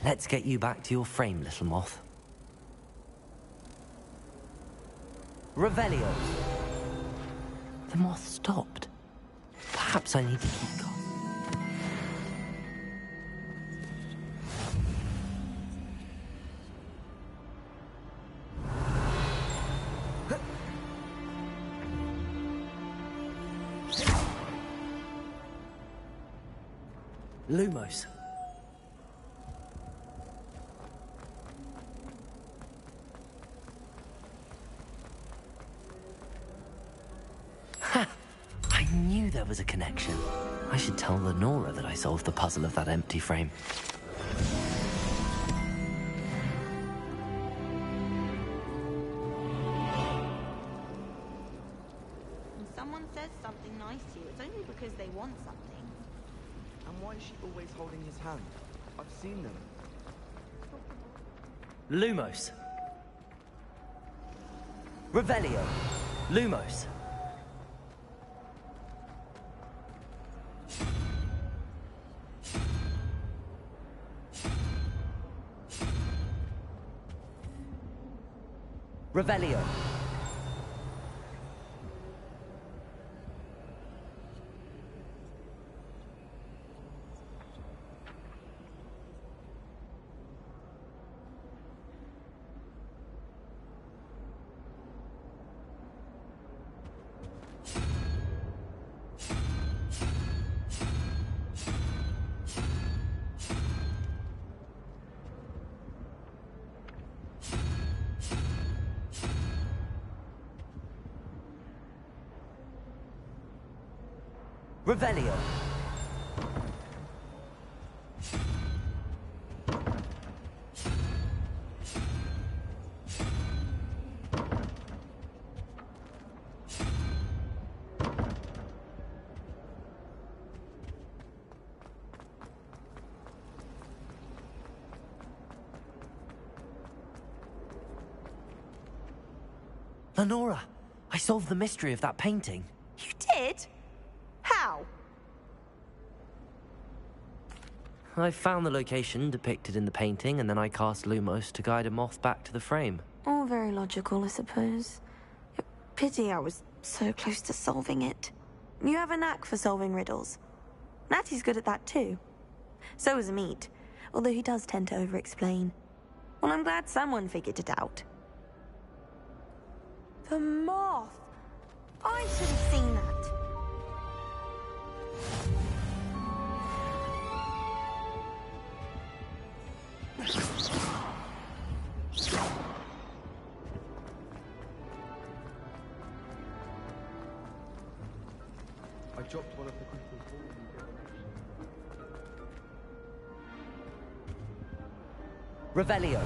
A: Let's get you back to your frame, little moth. Revelio. The moth stopped. Perhaps I need to keep going. Lumos. Ha! I knew there was a connection. I should tell Lenora that I solved the puzzle of that empty frame.
J: When someone says something nice to you, it's only because they want something.
O: And why is she always holding his hand? I've seen them.
A: Lumos. Revelio. Lumos. Revelio. Revelio. Lenora, I solved the mystery of that painting.
J: You did? How?
A: I found the location depicted in the painting, and then I cast Lumos to guide a moth back to the frame.
J: All very logical, I suppose. Pity I was so close to solving it. You have a knack for solving riddles. Natty's good at that too. So is Amit, although he does tend to over-explain. Well, I'm glad someone figured it out. The moth! I should have seen that.
O: I dropped one of the crystal balls.
A: Revelio.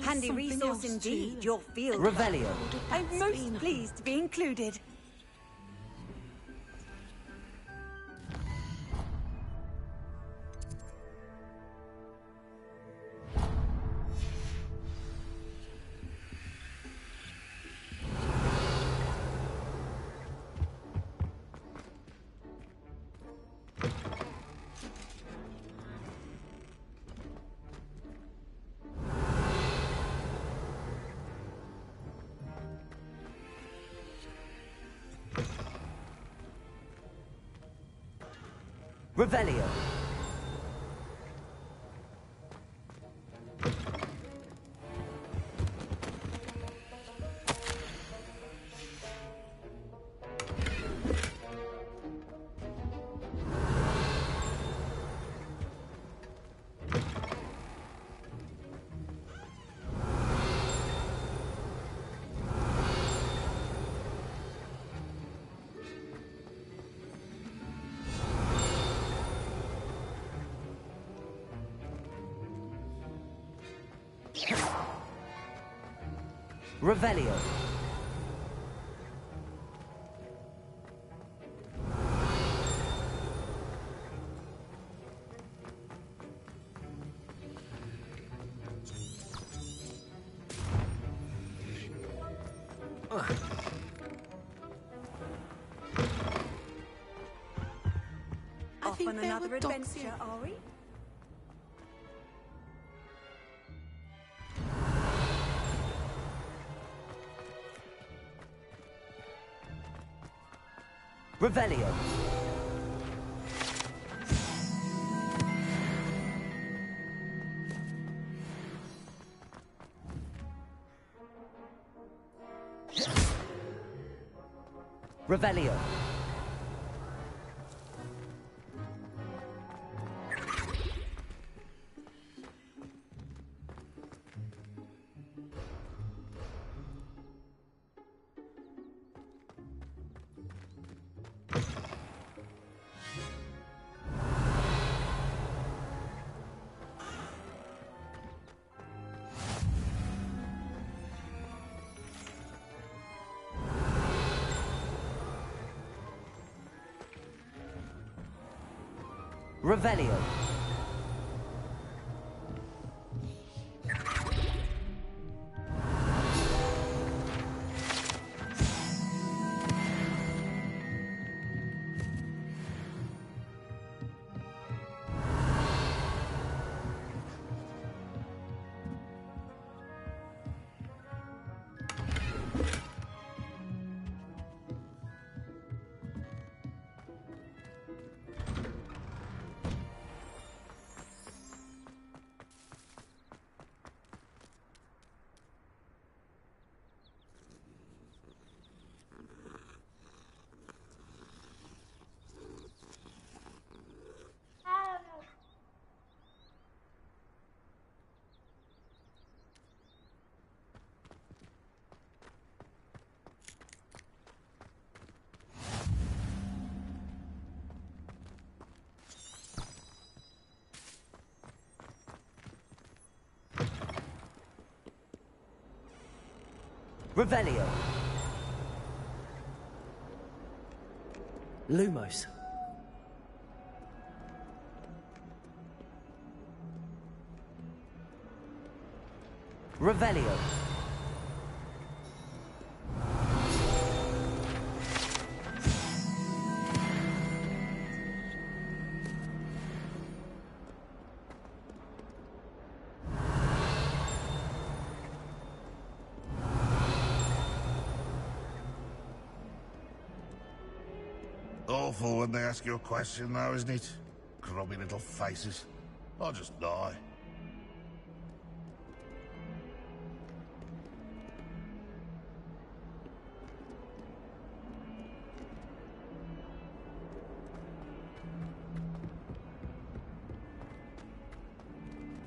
P: Handy resource indeed, your field.
A: Revelio.
P: I'm most pleased to be included.
A: Revelio. Revelio.
P: Off on another adventure, are we?
A: Revelio. Revelio. Revelio. Revelio. Lumos. Revelio.
Q: Awful when they ask you a question, though, isn't it? Grubby little faces. I'll just die.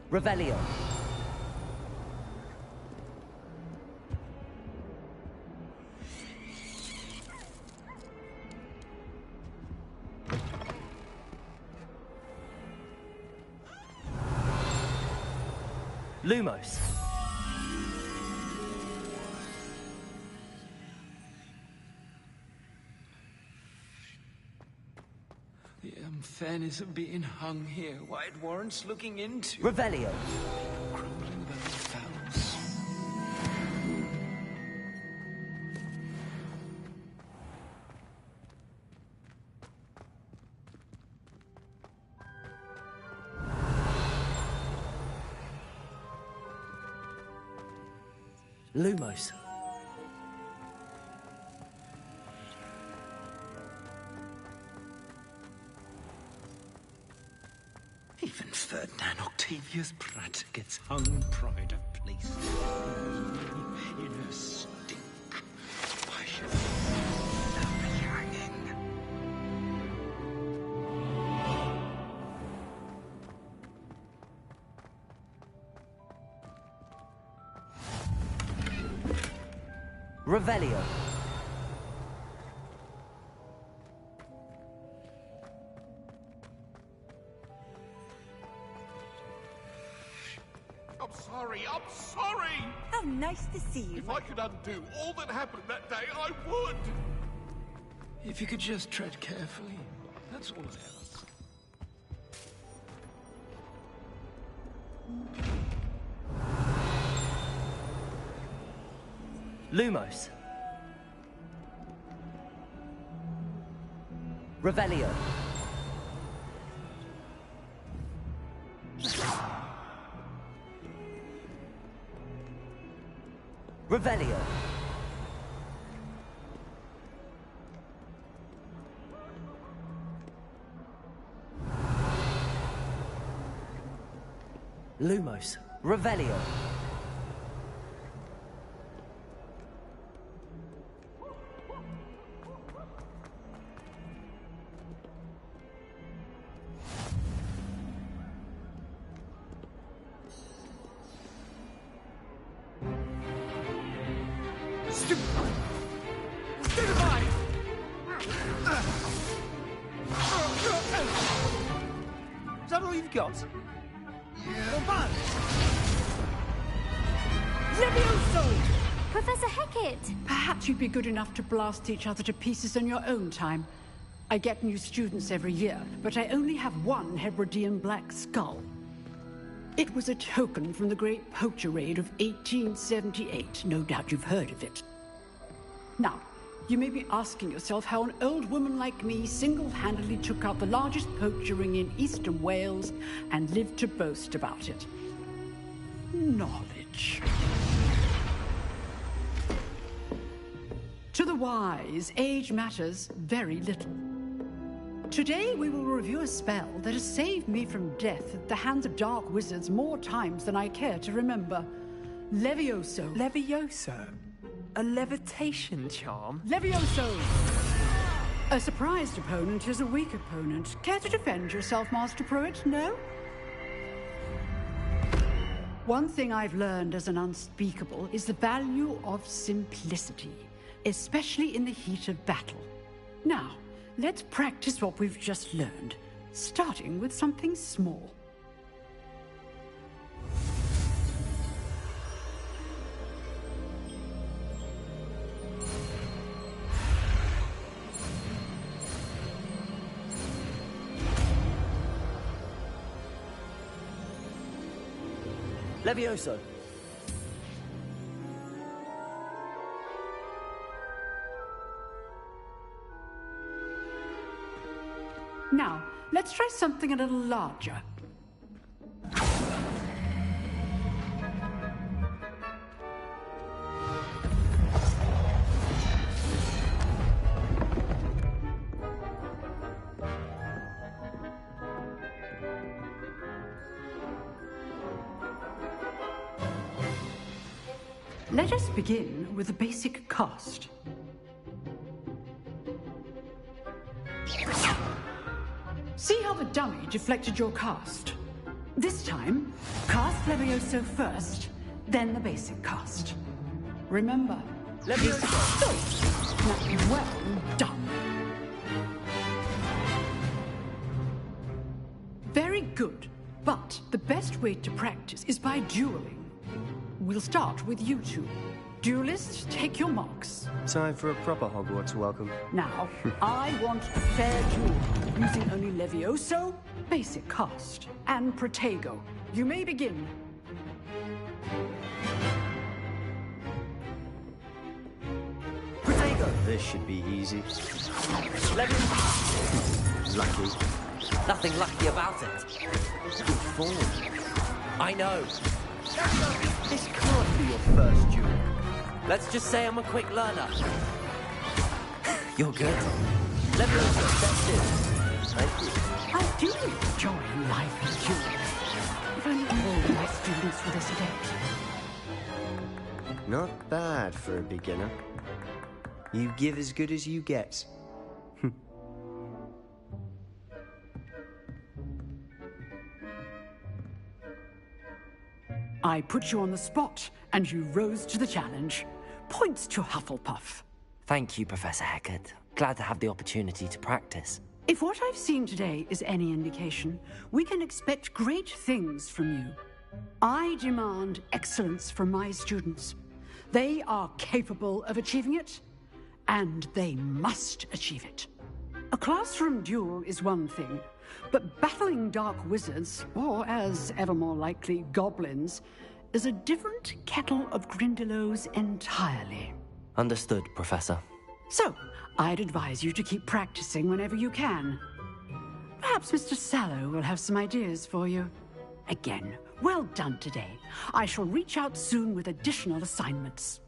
A: Revelio. Lumos.
R: The unfairness of being hung here, why it warrants looking into.
A: Revelio.
R: Crumbling about the fouls.
A: Lumos.
R: Octavius Pratt gets hung pride of place. In her stink. Why should I be hanging?
A: Revelio.
S: I'm sorry!
P: Oh, nice to see you.
S: If I could undo all that happened that day, I would!
R: If you could just tread carefully, that's all that else.
A: Lumos. Revelio. Revelio. Lumos. Revelio.
L: Is that all you've got?
P: Yeah. Levioso!
T: Professor Hecat!
U: Perhaps you'd be good enough to blast each other to pieces in your own time. I get new students every year, but I only have one Hebridean black skull. It was a token from the Great Poacher Raid of 1878. No doubt you've heard of it. Now, you may be asking yourself how an old woman like me single-handedly took out the largest poacher ring in eastern Wales and lived to boast about it. Knowledge. To the wise, age matters very little. Today we will review a spell that has saved me from death at the hands of dark wizards more times than I care to remember. Levioso.
L: Levioso? A levitation charm?
U: Levioso! A surprised opponent is a weak opponent. Care to defend yourself, Master Pruitt? No? One thing I've learned as an unspeakable is the value of simplicity, especially in the heat of battle. Now, let's practice what we've just learned, starting with something small.
A: Levioso.
U: Now, let's try something a little larger. Let us begin with the basic cast. See how the dummy deflected your cast? This time, cast Levioso first, then the basic cast. Remember, Levioso! Well done. Very good, but the best way to practice is by dueling. We'll start with you two. Duelists, take your marks.
V: Time for a proper Hogwarts welcome.
U: Now, I want a fair duel, using only Levioso, basic cast, and Protego. You may begin.
A: Protego!
V: This should be easy.
A: Lucky. Nothing lucky about it. Good form. I know. This can't be your first duel. Let's just say I'm a quick learner. You're good. Levioso, that's it. Thank you.
U: I do enjoy life as duel. If only students for this adept.
V: Not bad for a beginner. You give as good as you get.
U: I put you on the spot, and you rose to the challenge. Points to Hufflepuff.
A: Thank you, Professor Hecat. Glad to have the opportunity to practice.
U: If what I've seen today is any indication, we can expect great things from you. I demand excellence from my students. They are capable of achieving it, and they must achieve it. A classroom duel is one thing, but battling dark wizards, or as ever more likely, goblins, is a different kettle of Grindylows entirely.
A: Understood, Professor.
U: So, I'd advise you to keep practicing whenever you can. Perhaps Mr. Sallow will have some ideas for you. Again, well done today. I shall reach out soon with additional assignments.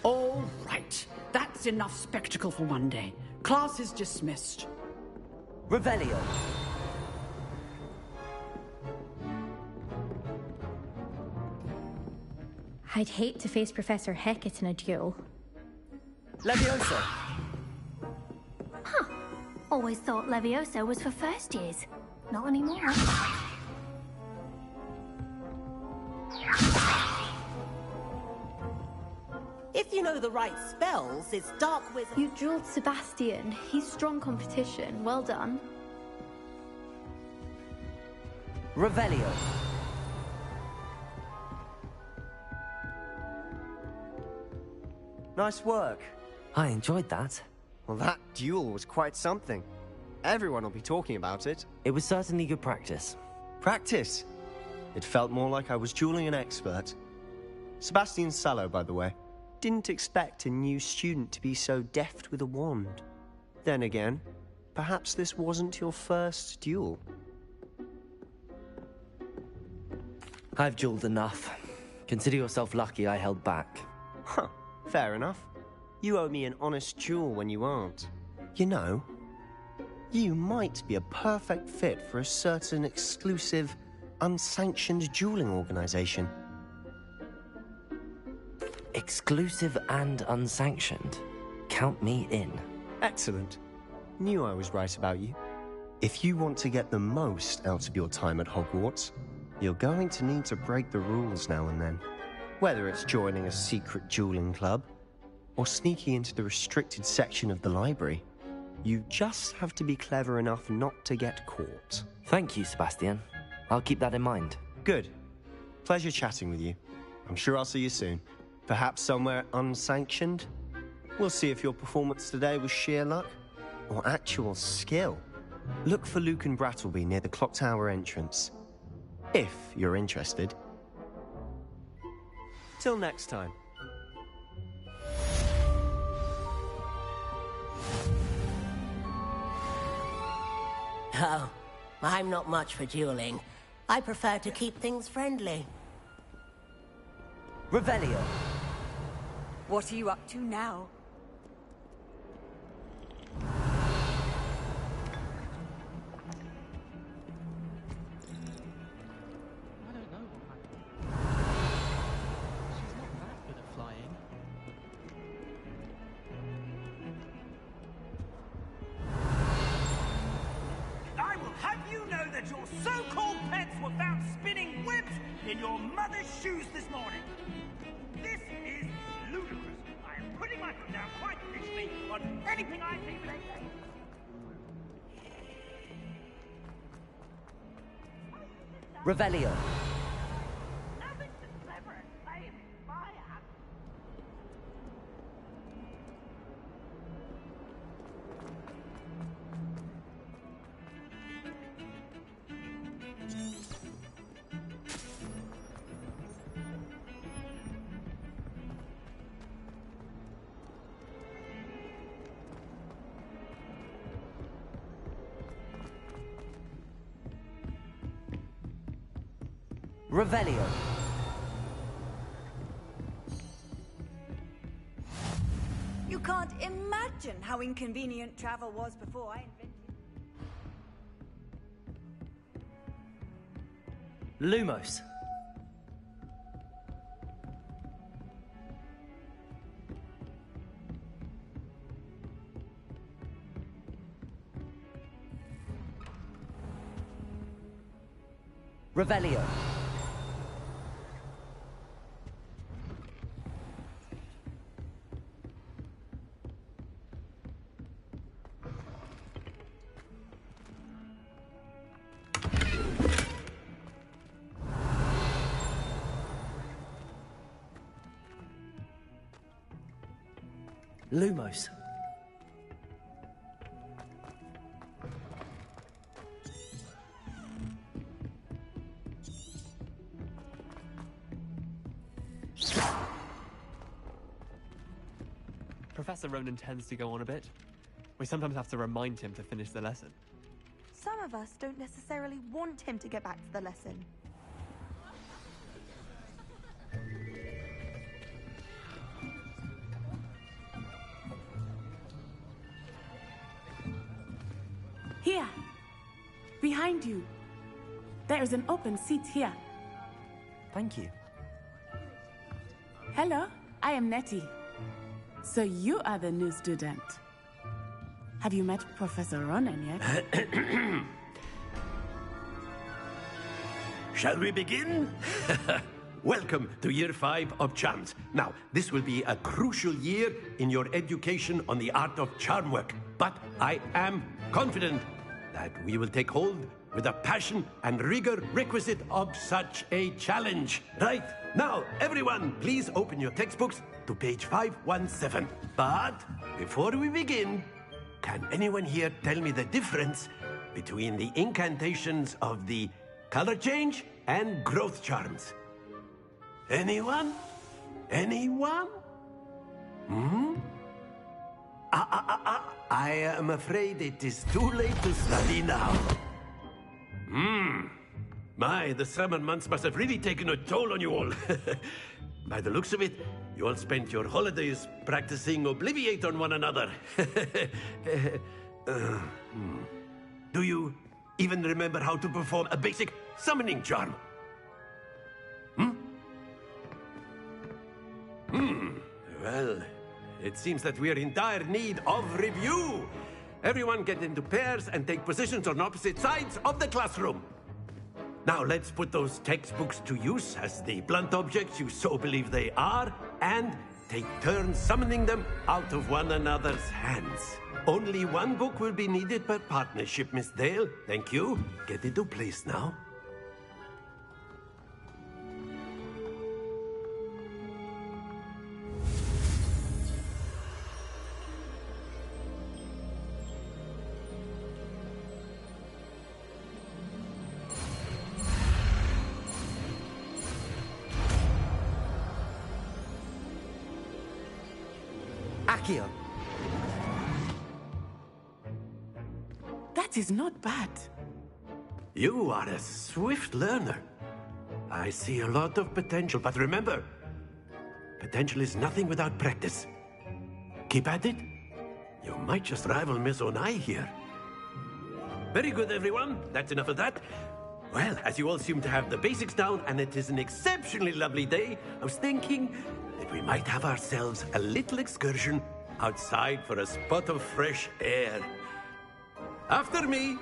U: All right. That's enough spectacle for one day. Class is dismissed.
A: Revelio.
F: I'd hate to face Professor Hecat in a duel.
A: Leviosa.
K: Huh. Always thought Leviosa was for first years. Not anymore.
M: If you know the right spells, it's Dark Wizard.
K: You drilled Sebastian. He's strong competition. Well done.
A: Revelio.
V: Nice work.
A: I enjoyed that.
V: Well, that duel was quite something. Everyone will be talking about it.
A: It was certainly good practice.
V: Practice? It felt more like I was dueling an expert. Sebastian Sallow, by the way. Didn't expect a new student to be so deft with a wand. Then again, perhaps this wasn't your first duel.
A: I've dueled enough. Consider yourself lucky I held back.
V: Huh, fair enough. You owe me an honest duel when you aren't. You know, you might be a perfect fit for a certain exclusive, unsanctioned dueling organization.
A: Exclusive and unsanctioned. Count me in.
V: Excellent. Knew I was right about you. If you want to get the most out of your time at Hogwarts, you're going to need to break the rules now and then. Whether it's joining a secret dueling club, or sneaking into the restricted section of the library, you just have to be clever enough not to get caught.
A: Thank you, Sebastian. I'll keep that in mind.
V: Good. Pleasure chatting with you. I'm sure I'll see you soon. Perhaps somewhere unsanctioned? We'll see if your performance today was sheer luck or actual skill. Look for Luke and Brattleby near the clock tower entrance. If you're interested. Till next time.
M: Oh, I'm not much for dueling. I prefer to keep things friendly.
A: Revelio.
P: What are you up to now?
B: I will have you know that your so-called pets were found spinning webs in your mother's shoes this morning. This is ludicrous. I am putting my foot down quite officially on anything I see related.
A: Revelio. Revelio.
P: You can't imagine how inconvenient travel was before I invented...
A: Lumos. Revelio. Lumos.
E: Professor Ronan tends to go on a bit. We sometimes have to remind him to finish the lesson.
J: Some of us don't necessarily want him to get back to the lesson.
T: Here. Behind you. There is an open seat here.
A: Thank you.
T: Hello, I am Nettie. So you are the new student. Have you met Professor Ronan yet?
W: Shall we begin? Welcome to Year 5 of Charms. Now, this will be a crucial year in your education on the art of charm work. But I am confident that we will take hold with the passion and rigor requisite of such a challenge. Right, now, everyone, please open your textbooks to page 517. But before we begin, can anyone here tell me the difference between the incantations of the color change and growth charms? Anyone? Anyone? I am afraid it is too late to study now. My, the summer months must have really taken a toll on you all. By the looks of it, you all spent your holidays practicing Obliviate on one another. Do you even remember how to perform a basic summoning charm? Well, it seems that we are in dire need of review. Everyone get into pairs and take positions on opposite sides of the classroom. Now let's put those textbooks to use as the blunt objects you so believe they are, and take turns summoning them out of one another's hands. Only one book will be needed per partnership, Miss Dale. Thank you. Get into place now.
A: Accio.
T: That is not bad.
W: You are a swift learner. I see a lot of potential, but remember, potential is nothing without practice. Keep at it. You might just rival Miss Onai here. Very good, everyone. That's enough of that. Well, as you all seem to have the basics down, and it is an exceptionally lovely day, I was thinking that we might have ourselves a little excursion outside for a spot of fresh air. After me.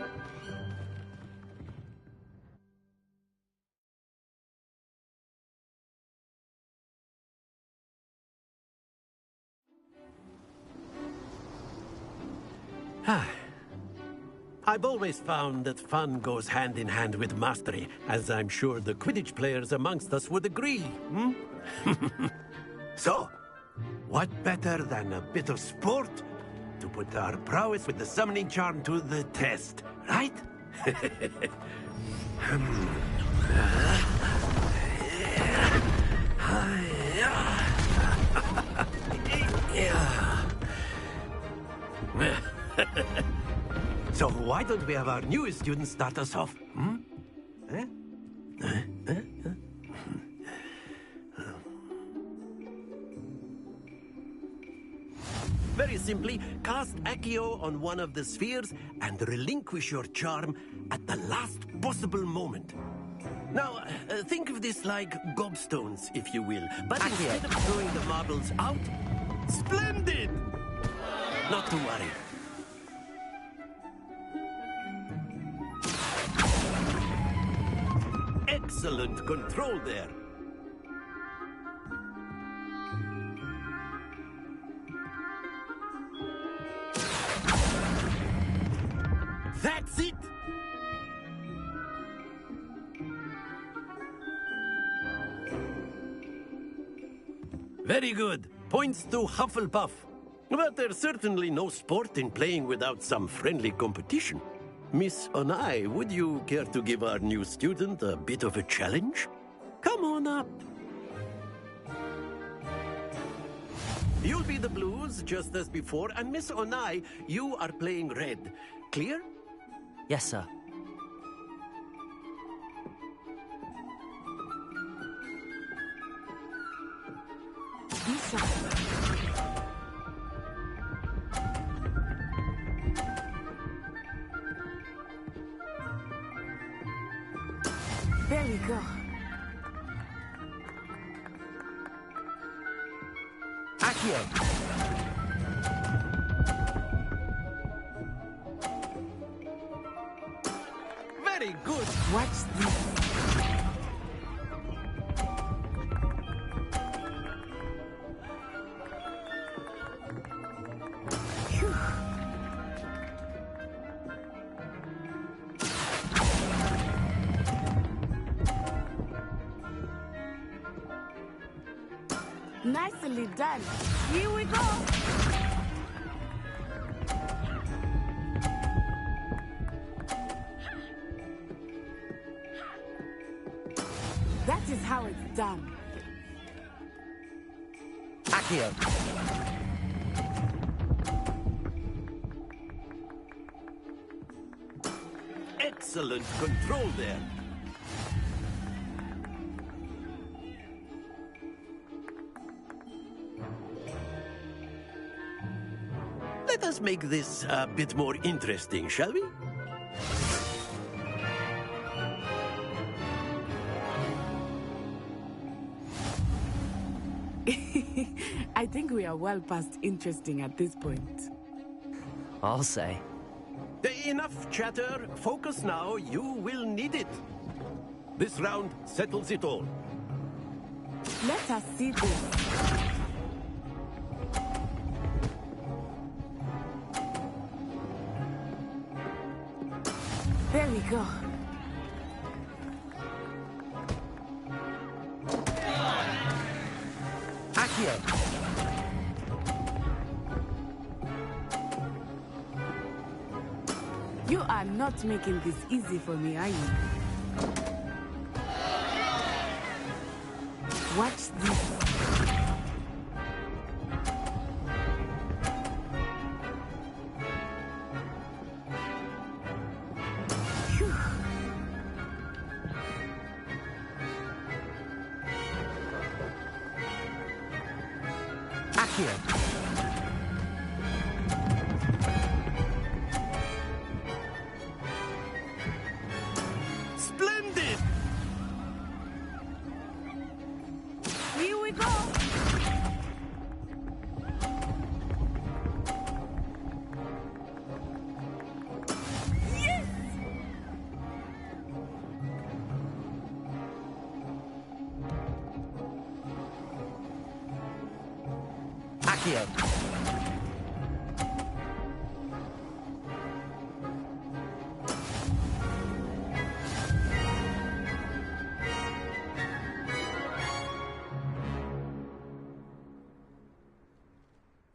W: I've always found that fun goes hand in hand with mastery, as I'm sure the Quidditch players amongst us would agree. So, what better than a bit of sport to put our prowess with the summoning charm to the test, right? So why don't we have our newest student start us off? Very simply, cast Accio on one of the spheres and relinquish your charm at the last possible moment. Now, think of this like gobstones, if you will. But instead of throwing the marbles out, splendid! Not to worry. Excellent control there. That's it! Very good. Points to Hufflepuff. But there's certainly no sport in playing without some friendly competition. Miss Onai, would you care to give our new student a bit of a challenge? Come on up. You'll be the blues, just as before, and Miss Onai, you are playing red. Clear?
A: Yes, sir.
T: There we go.
A: Accio!
W: Very good.
T: Watch this. Nicely done. Here we go. That is how it's done.
A: Accio!
W: Excellent control there. Let us make this a bit more interesting, shall we?
T: I think we are well past interesting at this point.
A: I'll say.
W: Enough chatter. Focus now. You will need it. This round settles it all.
T: Let us see this. There we go.
A: Accio!
T: You are not making this easy for me, are you? Watch this.
A: Accio!
W: Splendid!
T: Here we go! Yes!
A: Accio!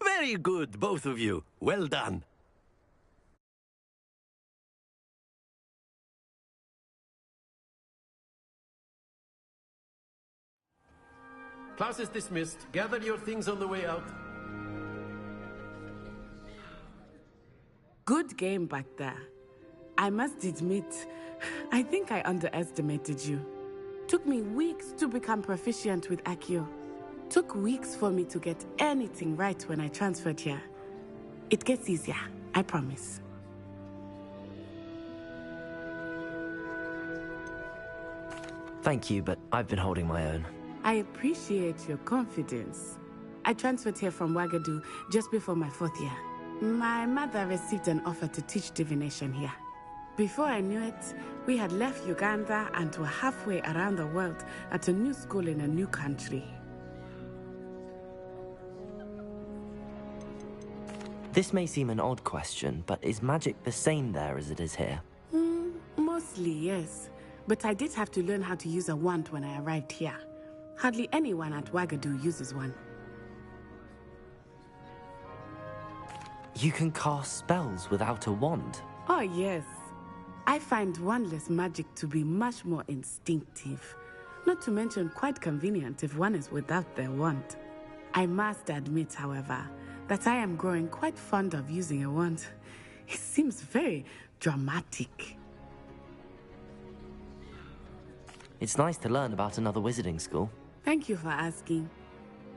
W: Very good, both of you. Well done. Class is dismissed. Gather your things on the way out.
T: Good game back there. I must admit, I think I underestimated you. Took me weeks to become proficient with Accio. Took weeks for me to get anything right when I transferred here. It gets easier, I promise.
A: Thank you, but I've been holding my own.
T: I appreciate your confidence. I transferred here from Wagadu just before my 4th year. My mother received an offer to teach divination here. Before I knew it, we had left Uganda and were halfway around the world at a new school in a new country.
A: This may seem an odd question, but is magic the same there as it is here?
T: Mostly, yes. But I did have to learn how to use a wand when I arrived here. Hardly anyone at Wagadu uses one.
A: You can cast spells without a wand?
T: Oh, yes. I find wandless magic to be much more instinctive. Not to mention quite convenient if one is without their wand. I must admit, however, that I am growing quite fond of using a wand. It seems very dramatic.
A: It's nice to learn about another wizarding school.
T: Thank you for asking.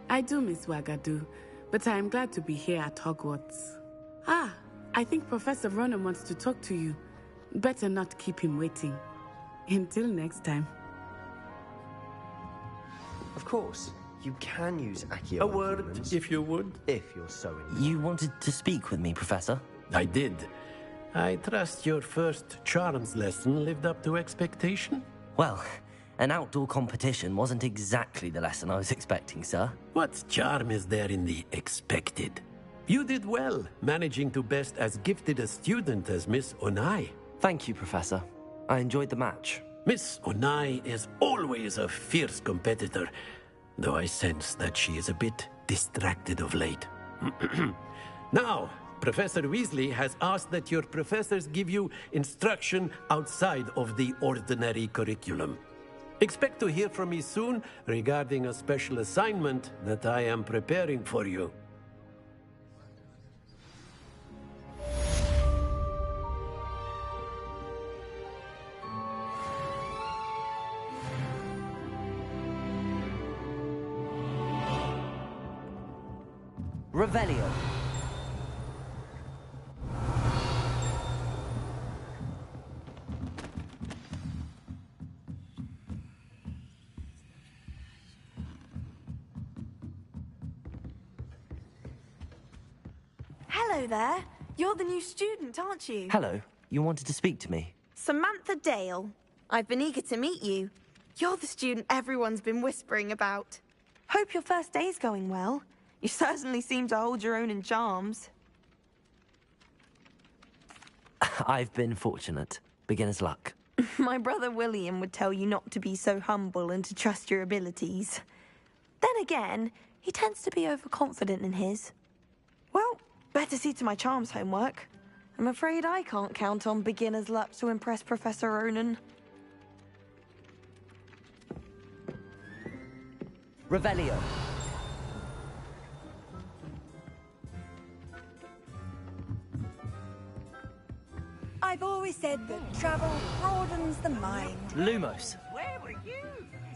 T: I do miss Wagadu, but I am glad to be here at Hogwarts. Ah, I think Professor Ronan wants to talk to you. Better not keep him waiting. Until next time.
V: Of course, you can use Accio.
W: A word, if you would.
V: If you're so inclined.
A: You wanted to speak with me, Professor?
W: I did. I trust your first charms lesson lived up to expectation?
A: Well, an outdoor competition wasn't exactly the lesson I was expecting, sir.
W: What charm is there in the expected? You did well, managing to best as gifted a student as Miss Onai.
A: Thank you, Professor. I enjoyed the match.
W: Miss Onai is always a fierce competitor, though I sense that she is a bit distracted of late. Now, Professor Weasley has asked that your professors give you instruction outside of the ordinary curriculum. Expect to hear from me soon regarding a special assignment that I am preparing for you.
A: Revelio.
J: Hello there. You're the new student, aren't you?
A: Hello. You wanted to speak to me?
J: Samantha Dale. I've been eager to meet you. You're the student everyone's been whispering about. Hope your first day's going well. You certainly seem to hold your own in charms.
A: I've been fortunate. Beginner's luck.
J: My brother William would tell you not to be so humble and to trust your abilities. Then again, he tends to be overconfident in his. Well, better see to my charms homework. I'm afraid I can't count on beginner's luck to impress Professor Ronan.
A: Revelio.
P: I've always said that travel broadens the mind.
A: Lumos.
C: Where were you?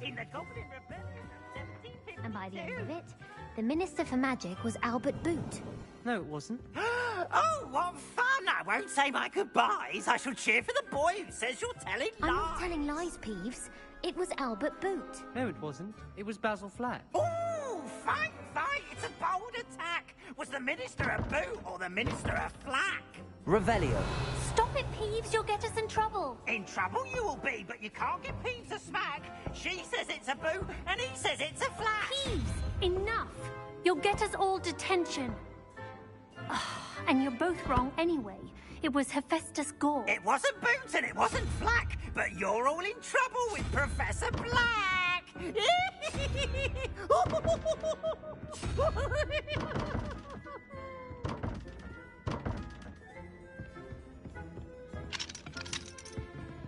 C: In the Goblin Rebellion of 1752?
K: And by the end of it, the Minister for Magic was Albert Boot.
A: No, it wasn't.
C: Oh, what fun! I won't say my goodbyes. I shall cheer for the boy who says you're telling lies.
K: I'm not telling lies, Peeves. It was Albert Boot.
E: No, it wasn't. It was Basil Flack.
C: Oh, fine. It's a bold attack. Was the Minister a boot or the Minister a flack?
A: Revelio.
K: Stop it, Peeves. You'll get us in trouble.
C: In trouble you will be, but you can't get Peeves a smack. She says it's a boot, and he says it's a flack.
K: Peeves, enough. You'll get us all detention. And you're both wrong anyway. It was Hephaestus Gore.
C: It wasn't boot and it wasn't flack, but you're all in trouble with Professor Black.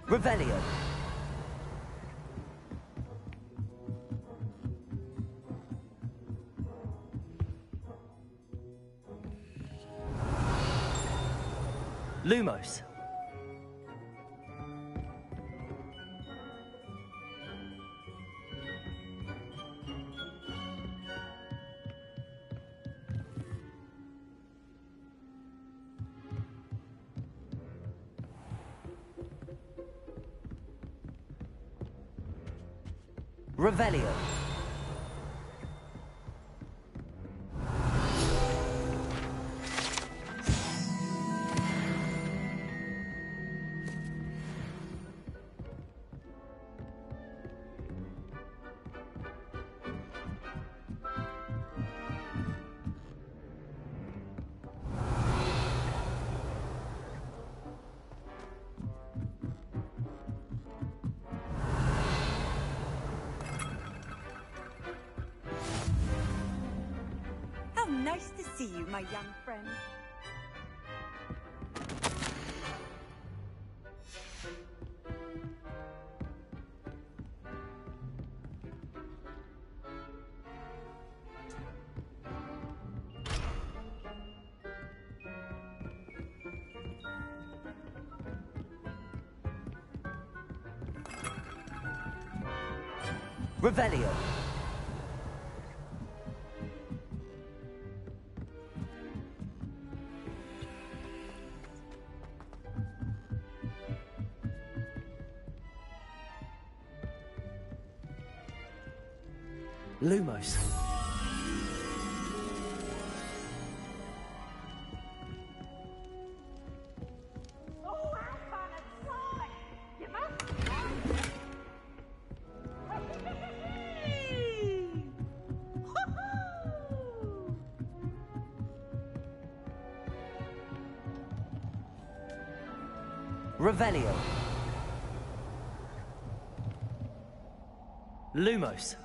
A: Revelio. Lumos. Revelio.
P: How nice to see you, my young friend.
A: Revelio. Lumos. Revelio. Lumos.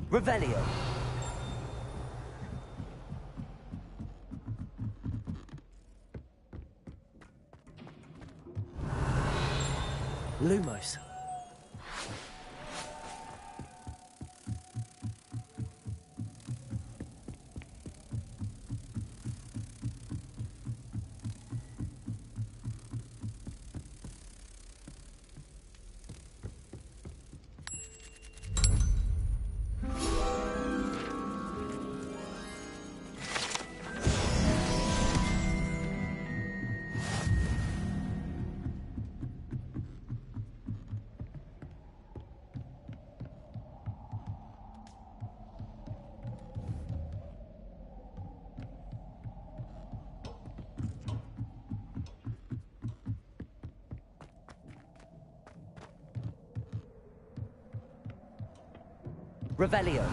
A: Revelio. Lumos. Revelio.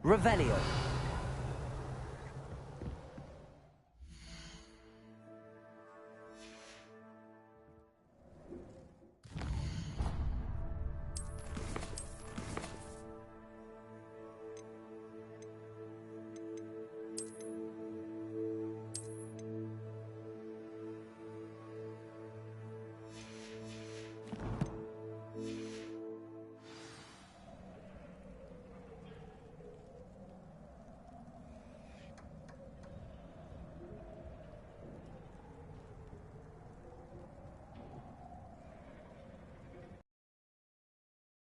A: Revelio.